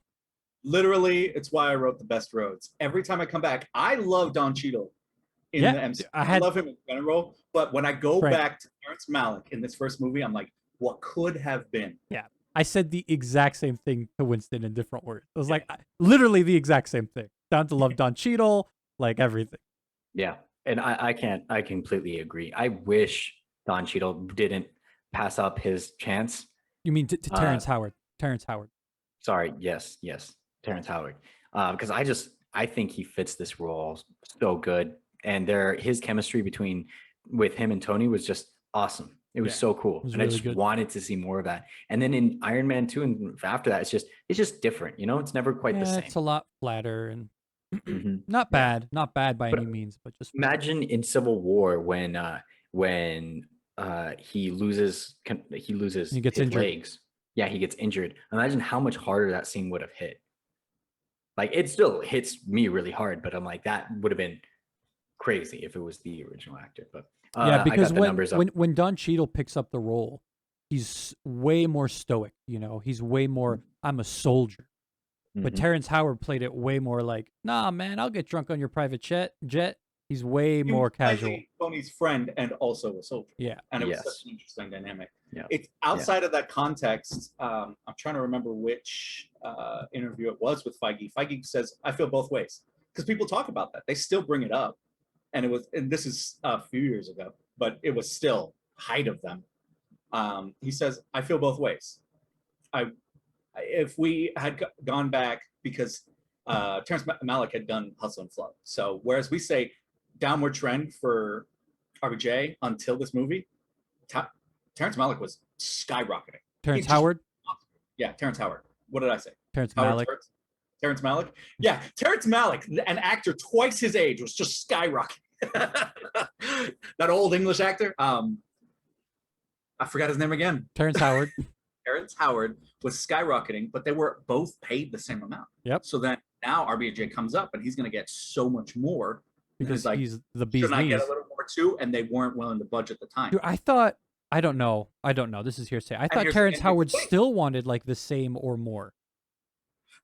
Literally, it's why I wrote The Best Roads. Every time I come back, I love Don Cheadle in the MCU. I love him in general, but when I go back to Terrence Malick in this first movie, I'm like, what could have been? Yeah. I said the exact same thing to Winston in different words. It was like literally the exact same thing. Down to love Don Cheadle, like everything. Yeah. And I completely agree. I wish Don Cheadle didn't pass up his chance. You mean to Terrence Howard? Terrence Howard. Sorry. Yes. Terrence Howard. Because I think he fits this role so good. And his chemistry with him and Tony was just awesome. It was so cool. And really I just wanted to see more of that. And then in Iron Man 2 and after that, it's just different. You know, it's never quite the same. It's a lot flatter and not bad by any means, but just imagine in Civil War when he loses he gets his injured. legs. Yeah, he gets injured. Imagine how much harder that scene would have hit. Like it still hits me really hard, but I'm like, that would have been crazy if it was the original actor. But yeah, because when Don Cheadle picks up the role, he's way more stoic. You know, he's way more. I'm a soldier. But Terrence Howard played it way more like, nah, man, I'll get drunk on your private jet. He's way more casual. Tony's friend and also a soldier. Yeah, and it was such an interesting dynamic. Yeah, it's outside of that context. I'm trying to remember which interview it was with Feige. Feige says, "I feel both ways," because people talk about that. They still bring it up. And this is a few years ago, but it was still height of them. He says, I feel both ways. If we had gone back, because Terrence Malick had done Hustle and Flow. So whereas we say downward trend for RBJ until this movie, Terrence Malick was skyrocketing. Terrence Howard? Yeah, Terrence Howard. What did I say? Terrence Malick. Terrence Malick? Yeah, Terrence Malick, an actor twice his age, was just skyrocketing. That old English actor. I forgot his name again. Terrence Howard. Terrence Howard was skyrocketing, but they were both paid the same amount. Yep. So then now RBJ comes up and he's going to get so much more because he's the bee's Shouldn't knees. I get a little more too? And they weren't willing to budge at the time. Dude, I don't know. This is hearsay. I thought Terrence Howard still wanted like the same or more.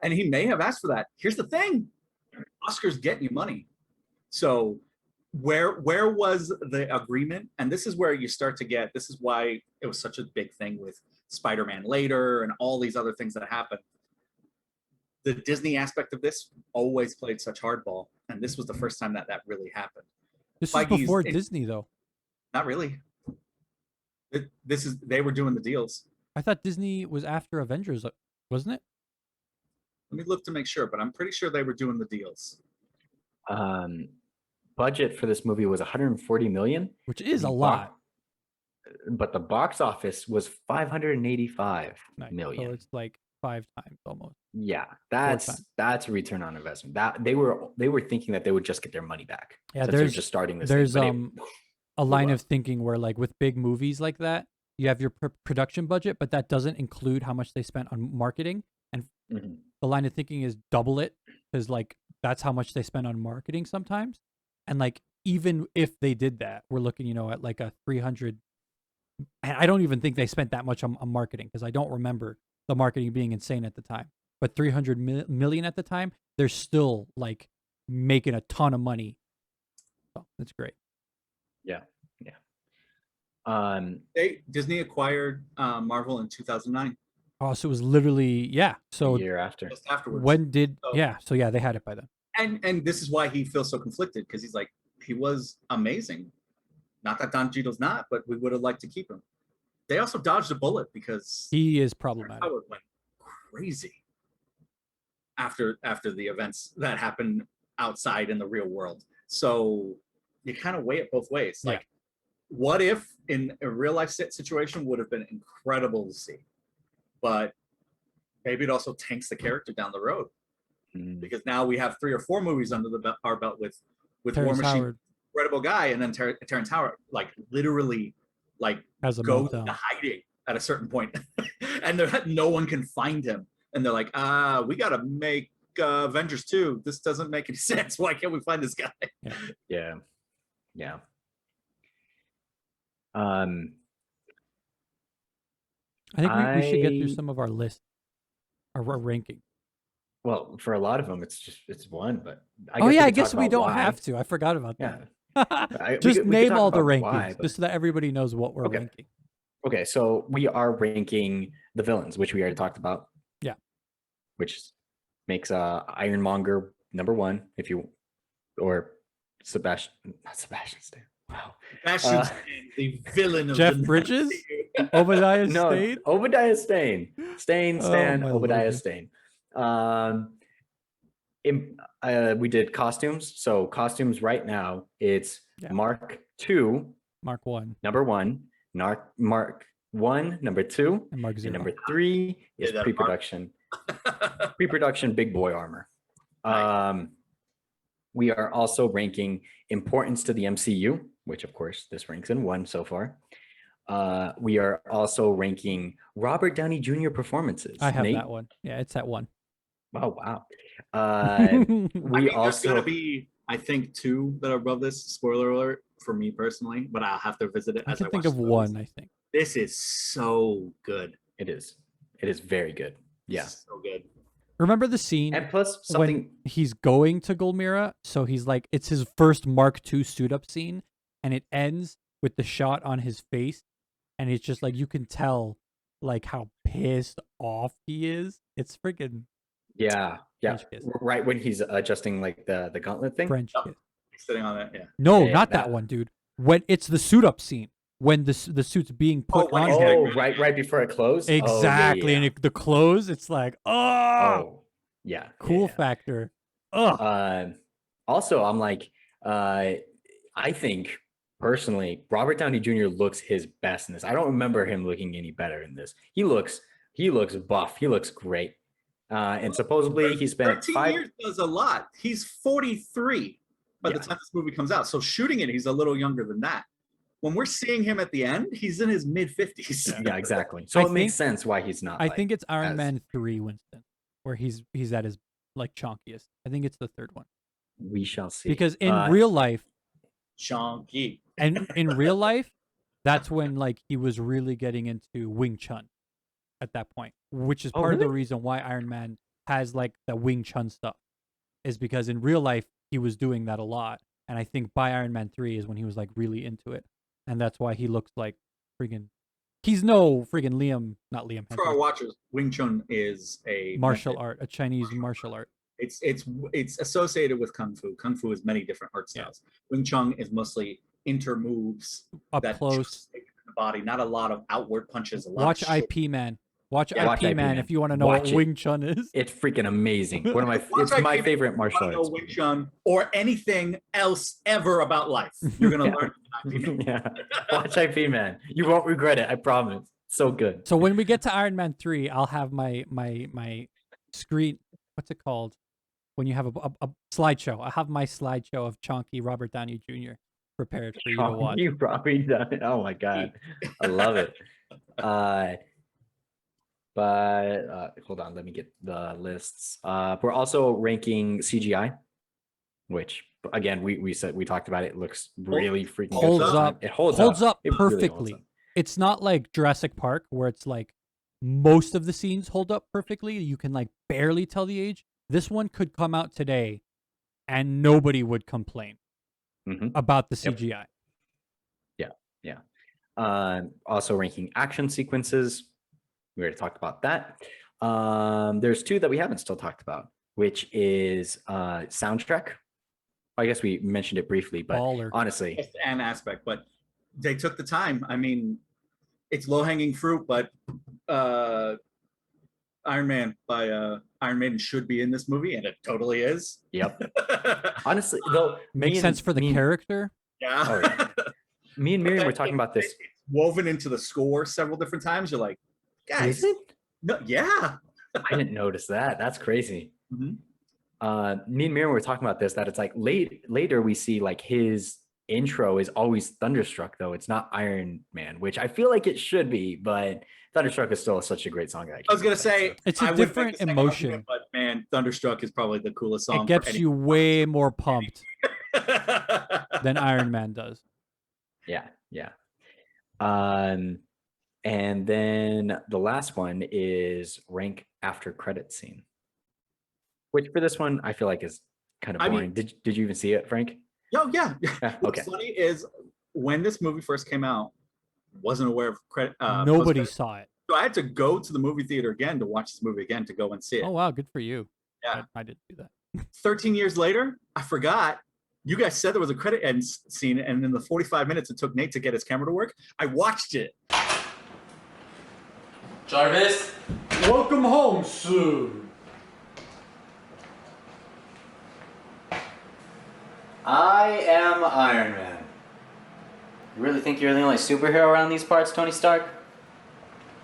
And he may have asked for that. Here's the thing: Oscars get you money. So where was the agreement? And this is where you start to get. This is why it was such a big thing with Spider-Man later and all these other things that happened. The Disney aspect of this always played such hardball, and this was the first time that really happened. This was before Disney, though. Not really. They were doing the deals. I thought Disney was after Avengers, wasn't it? Let me look to make sure, but I'm pretty sure they were doing the deals. Budget for this movie was 140 million, which is a lot. But the box office was 585 million. So it's like 5 times almost. Yeah, that's a return on investment. That they were thinking that they would just get their money back. Yeah, they're just starting this. There's a line of thinking where like with big movies like that, you have your production budget, but that doesn't include how much they spent on marketing. And the line of thinking is double it, because like that's how much they spend on marketing sometimes. And like even if they did that, we're looking, at like a 300. And I don't even think they spent that much on marketing, because I don't remember the marketing being insane at the time. But 300 million at the time, they're still like making a ton of money. So that's great. Yeah. Disney acquired Marvel in 2009. Oh, so it was literally So a year after. Just afterwards. When did So they had it by then. And this is why he feels so conflicted, because he's like, he was amazing. Not that Don Cheadle's not, but we would have liked to keep him. They also dodged a bullet because he is problematic. Howard went crazy after the events that happened outside in the real world. So you kind of weigh it both ways. Like, what if in a real life situation would have been incredible to see, but maybe it also tanks the character down the road, because now we have 3 or 4 movies under our belt with War Machine, incredible guy, and then Terrence Howard like literally like goes into hiding at a certain point, and no one can find him, and they're like, we got to make Avengers 2. This doesn't make any sense. Why can't we find this guy? Yeah. I think we should get through I- some of our lists, our ranking. Well, for a lot of them, it's one, but I Oh guess yeah, we I could guess talk we about don't why. have to. I forgot about Yeah. that. We Just could name talk all the about rankings, why, but just so that everybody knows what we're Okay. ranking. okay. So we are ranking the villains, which we already talked about. Yeah. Which makes Ironmonger number one, if you or not Sebastian Stan. Wow. Sebastian Stan, the villain of Jeff the Bridges? night. Obadiah No, Stane? Obadiah Stane. Oh, Stan, my Obadiah lord. Stane. We did costumes. So costumes right now, it's Yeah. Mark 2, Mark 1 number 1, Mark 1, number 2, and Mark 0. and number 3 is Say that, Mark. pre-production. Pre-production big boy armor. Nice. We are also ranking importance to the MCU, which of course this ranks in 1 so far. We are also ranking Robert Downey Jr. performances. I have Nate? that one. Yeah, it's at 1. Oh wow. I We mean, there's also gonna be, I think, 2 that are above this. Spoiler alert for me personally, but I'll have to visit it I as can I think watch of the one, movies. I think. This is so good. it is very good. Yeah. So good. Remember the scene And plus when something he's going to Gulmira? So he's like, it's his first Mark II suit up scene, and it ends with the shot on his face, and it's just like you can tell like how pissed off he is. It's freaking yeah. French kiss. Right when he's adjusting like the gauntlet thing. French Yep. kiss. Sitting on that, yeah. No, Yeah, not that that- one, dude. When it's the suit up scene, when the suit's being put when on he's him. getting Oh, ready. right before it closed. Exactly, and the clothes, it's like, oh, Oh, yeah. cool yeah. factor. Oh, Also, I'm like, I think personally, Robert Downey Jr. looks his best in this. I don't remember him looking any better in this. He looks buff. He looks great. And supposedly he spent 13 years does a lot. He's 43 by the Yeah. time this movie comes out. So shooting it, he's a little younger than that. When we're seeing him at the end, he's in his mid 50s. Yeah, exactly. So I it makes think- sense why he's not. I like, think it's Iron as- Man 3, Winston, where he's at his like chonkiest. I think it's the third one we shall see. because in real life, Chonky. and in real life, that's when like he was really getting into Wing Chun at that point, which is Oh, part of the really? reason why Iron Man has like the Wing Chun stuff, is because in real life he was doing that a lot, and I think by Iron Man 3 is when he was like really into it, and that's why he looks like freaking. He's no freaking not Liam For our Hemsworth. watchers, Wing Chun is a Martial method. art, a Chinese martial art. It's associated with Kung Fu. Kung Fu is many different art Yeah. styles. Wing Chun is mostly inter moves Up that close. just take the body, not a lot of outward punches. A lot Watch of short- IP Man. Watch Yeah, IP Man if you want to know Watch what it. Wing Chun is. It's freaking amazing. One of my Watch it's my IP favorite if you martial wanna know arts. Wing Chun or anything else ever about life. You're gonna Yeah. learn IP Man. Yeah. Watch IP Man. You won't regret it. I promise. So good. So when we get to Iron Man 3, I'll have my screen. What's it called? When you have a slideshow, I have my slideshow of chonky Robert Downey Jr. prepared for you to watch. You probably done it. Oh my god. I love it. But hold on, let me get the lists. We're also ranking CGI, which again we talked about it. It looks really freaking good Holds for the time. up. It holds up It really holds perfectly. up. It's not like Jurassic Park where it's like most of the scenes hold up perfectly. You can like barely tell the age. This one could come out today and nobody would complain Mhm. about the Yep. CGI. Also ranking action sequences. We already talked about that. There's 2 that we haven't still talked about, which is soundtrack. I guess we mentioned it briefly, but Baller. honestly, It's an aspect, but they took the time. I mean, it's low hanging fruit, but Iron Man by Iron Maiden should be in this movie, and it totally is. yep. Honestly, though, Makes sense for the character. Yeah. Oh, yeah. Me and Miriam were talking about this. It's woven into the score several different times. You're like, guys, Is it? no, yeah. I didn't notice that. That's crazy. Mhm. Me and Miriam were talking about this, that it's like later we see like his intro is always Thunderstruck, though it's not Iron Man, which I feel like it should be, but Thunderstruck is still such a great song. I was gonna say It's a I would make different the same emotion. argument, but man, Thunderstruck is probably the coolest song. It gets you way more pumped you. than Iron Man does. Yeah. And then the last one is rank after credit scene, which for this one I feel like is kind of I mean- boring. Did you even see it, Frank? Oh yeah. Yeah, What's okay. funny is when this movie first came out, wasn't aware of credit. Nobody post-credit. saw it. So I had to go to the movie theater again to watch this movie again to go and see it. Oh wow, good for you. Yeah. I didn't do that. 13 years later, I forgot. You guys said there was a credit end scene, and in the 45 minutes it took Nate to get his camera to work, I watched it. Jarvis, welcome home soon. I am Iron Man. You really think you're the only superhero around these parts, Tony Stark?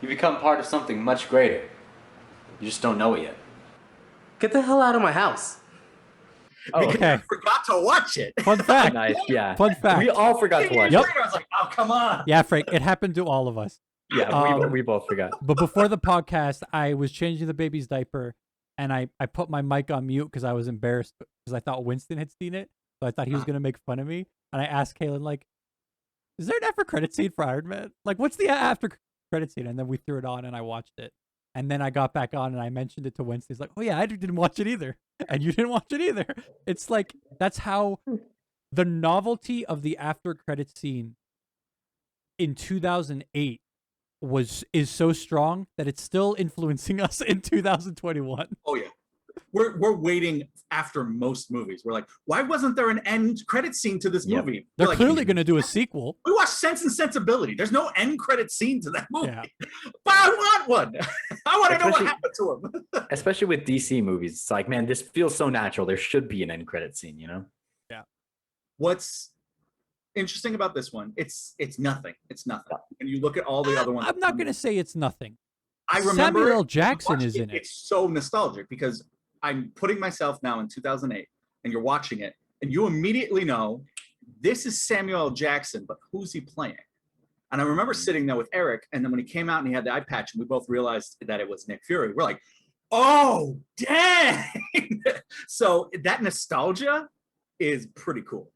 You become part of something much greater. You just don't know it yet. Get the hell out of my house. Oh, Because okay. I forgot to watch it. Fun fact. nice. Yeah. Fun fact. We all forgot to watch Yep. it. I was like, oh, come on. Yeah, Frank, it happened to all of us. Yeah, we both forgot. But before the podcast, I was changing the baby's diaper, and I put my mic on mute because I was embarrassed because I thought Winston had seen it, so I thought he was gonna make fun of me. And I asked Kaylin, like, "Is there an after credit scene for Iron Man? Like, what's the after credit scene?" And then we threw it on, and I watched it. And then I got back on, and I mentioned it to Winston. He's like, "Oh yeah, I didn't watch it either, and you didn't watch it either." It's like that's how the novelty of the after credit scene in 2008 is so strong that it's still influencing us in 2021. Oh yeah. We're waiting after most movies. We're like, why wasn't there an end credit scene to this Yep. movie? They're We're like, clearly going to do a sequel. we watched Sense and Sensibility. There's no end credit scene to that movie. Yeah. But I want one. I want to know what Especially- happened to him. Especially with DC movies, it's like, man, this feels so natural. There should be an end credit scene, you know? What's interesting about this one? It's nothing. It's nothing. And you look at all the other ones. I'm not going to say it's nothing. I remember Samuel L. it, Jackson watching is in it. It's so nostalgic because I'm putting myself now in 2008 and you're watching it and you immediately know this is Samuel L. Jackson, but who's he playing? And I remember sitting there with Eric, and then when he came out and he had the eye patch and we both realized that it was Nick Fury, we're like, oh, dang. So that nostalgia is pretty cool.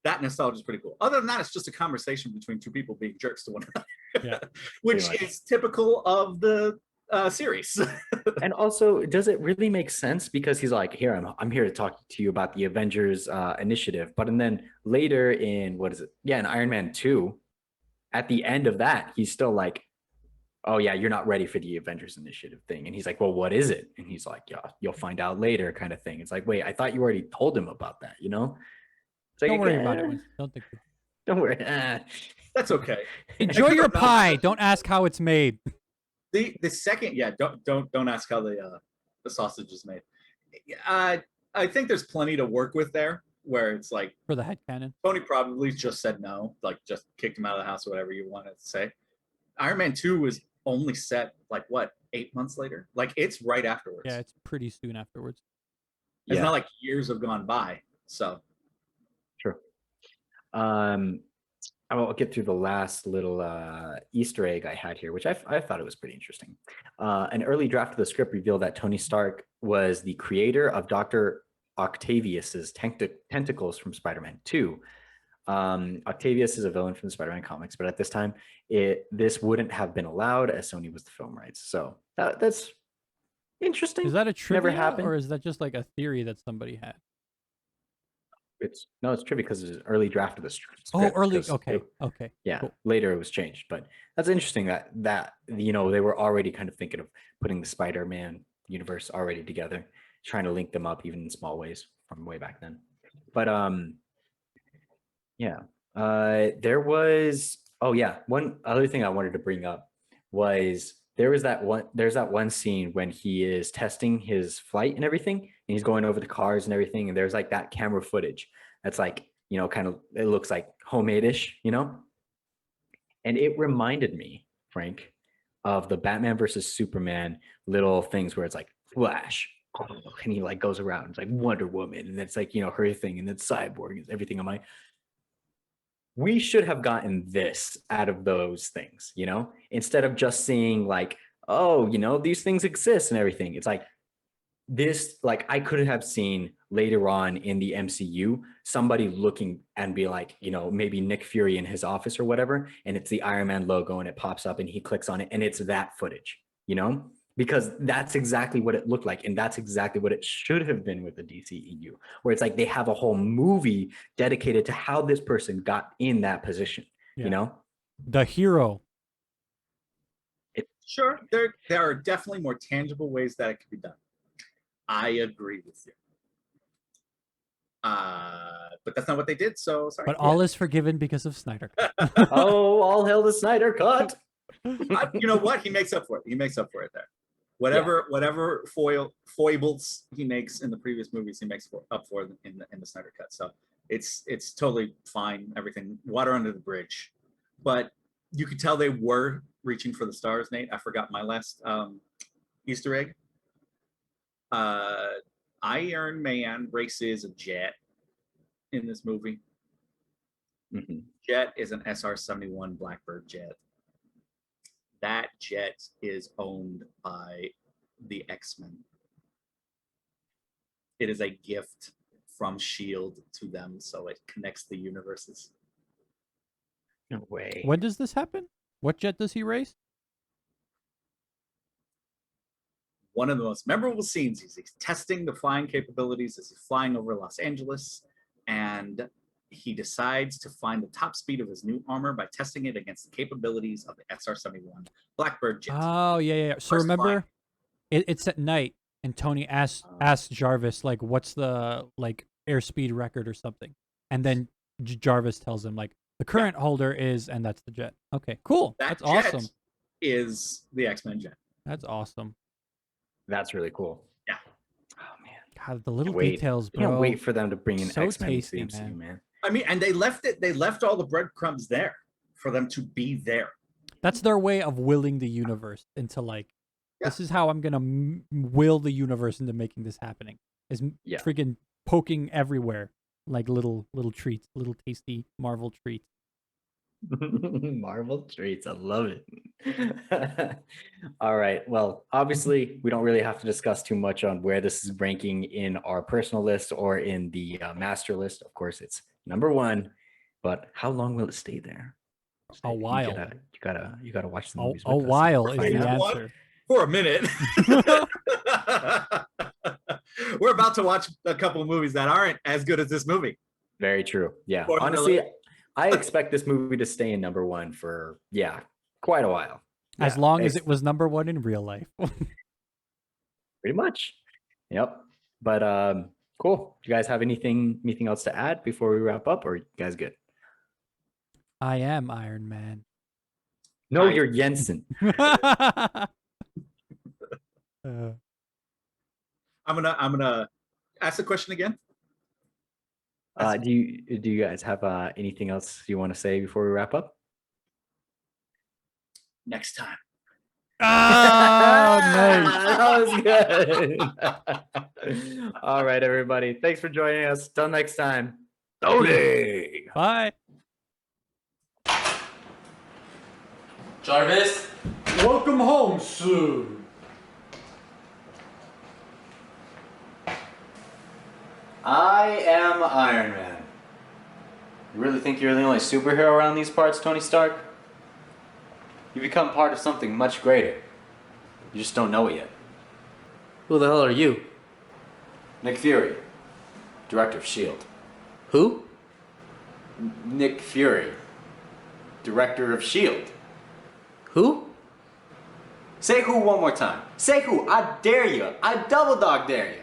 That nostalgia is pretty cool. Other than that, it's just a conversation between two people being jerks to one another, Yeah. which Pretty much. is typical of the series. And also, does it really make sense? Because he's like, here, I'm here to talk to you about the Avengers initiative. But and then later in, what is it? Yeah, in Iron Man 2, at the end of that, he's still like, oh yeah, you're not ready for the Avengers initiative thing. And he's like, well, what is it? And he's like, yeah, you'll find out later kind of thing. It's like, wait, I thought you already told him about that, you know? It's like, Don't worry about it. eh, Winston. Don't think. Don't worry. That's okay. Enjoy your pie. Don't ask how it's made. The second, yeah, don't ask how the sausage is made. I think there's plenty to work with there. Where it's like For the headcanon. Tony probably just said no, like just kicked him out of the house or whatever you want to say. Iron Man 2 was only set like what 8 months later. Like it's right afterwards. Yeah, it's pretty soon afterwards. It's Yeah. not like years have gone by. So True. I'll get through the last little Easter egg I had here, which I thought it was pretty interesting. An early draft of the script revealed that Tony Stark was the creator of Dr. Octavius's tentacles from Spider-Man 2. Octavius is a villain from the Spider-Man comics, but at this time, this wouldn't have been allowed as Sony was the film rights. So that's interesting. Is that a trivia, Never happened. or is that just like a theory that somebody had? It's trivia because it's an early draft of the script. Oh, early. 'cause Okay. it- Okay. yeah, cool. later it was changed, but that's interesting that you know they were already kind of thinking of putting the Spider-Man universe already together, trying to link them up even in small ways from way back then. But yeah, there was one other thing I wanted to bring up was there's that one scene when he is testing his flight and everything, and he's going over the cars and everything, and there's like that camera footage that's like, you know, kind of, it looks like homemade-ish, you know? And it reminded me, Frank, of the Batman versus Superman little things where it's like Flash, and he like goes around, it's like Wonder Woman, and it's like, you know, her thing, and then Cyborg and everything. I'm like, we should have gotten this out of those things, you know, instead of just seeing like, oh, you know, these things exist and everything. It's like this, like I could have seen later on in the MCU, somebody looking and be like, maybe Nick Fury in his office or whatever, and it's the Iron Man logo and it pops up and he clicks on it and it's that footage, because that's exactly what it looked like. And that's exactly what it should have been with the DCEU, where it's like they have a whole movie dedicated to how this person got in that position, The hero. Sure, there are definitely more tangible ways that it could be done. I agree with you. But that's not what they did, so sorry. But all is forgiven because of Snyder. Oh, all hail the Snyder Cut. You know what? He makes up for it. He makes up for it there. Whatever foibles he makes in the previous movies, he makes up for in the Snyder Cut. So it's totally fine. Everything, water under the bridge. But you could tell they were reaching for the stars, Nate. I forgot my last Easter egg. Iron Man races a jet in this movie. Mm-hmm. Jet is an SR-71 Blackbird jet. That jet is owned by the X-Men. It is a gift from S.H.I.E.L.D. to them, so it connects the universes. No way. When does this happen? What jet does he race? One of the most memorable scenes is he's testing the flying capabilities as he's flying over Los Angeles, and he decides to find the top speed of his new armor by testing it against the capabilities of the SR-71 Blackbird jet. Oh, yeah. So First remember, it's at night, and Tony asks Jarvis, like, what's the, like, airspeed record or something? And then Jarvis tells him, like, the current holder is, and that's the jet. Okay, cool. That That's jet awesome. is the X-Men jet. That's awesome. That's really cool. Yeah. Oh, man. God, the little Wait. details, I can't bro. wait for them to bring in So X-Men tasty, to the MCU, man. I mean, and they left all the breadcrumbs there for them to be there. That's their way of willing the universe into, like, Yeah. this is how I'm going to will the universe into making this happening. Is freaking poking everywhere, like little treats, little tasty Marvel treats. Marvel treats. I love it. All right. Well, obviously, we don't really have to discuss too much on where this is ranking in our personal list or in the master list. Of course, it's number one. But how long will it stay there? A while. You gotta watch the movies. A with us. while is Find the out. answer. For a minute. We're about to watch a couple of movies that aren't as good as this movie. Very true. Yeah. Fortunately. Honestly, I expect this movie to stay in number one for quite a while. As long as it was number one in real life. Pretty much. Yep. But cool. Do you guys have anything else to add before we wrap up, or are you guys good? I am Iron Man. No, you're Jensen. I'm gonna ask the question again. Do you guys have anything else you want to say before we wrap up? Next time. Oh, nice. That was good. All right, everybody. Thanks for joining us. Till next time. Tony. Bye. Jarvis, welcome home soon. I am Iron Man. You really think you're the only superhero around these parts, Tony Stark? You become part of something much greater. You just don't know it yet. Who the hell are you? Nick Fury, director of S.H.I.E.L.D. Who? Nick Fury, director of S.H.I.E.L.D. Who? Say who one more time. Say who. I dare you. I double dog dare you.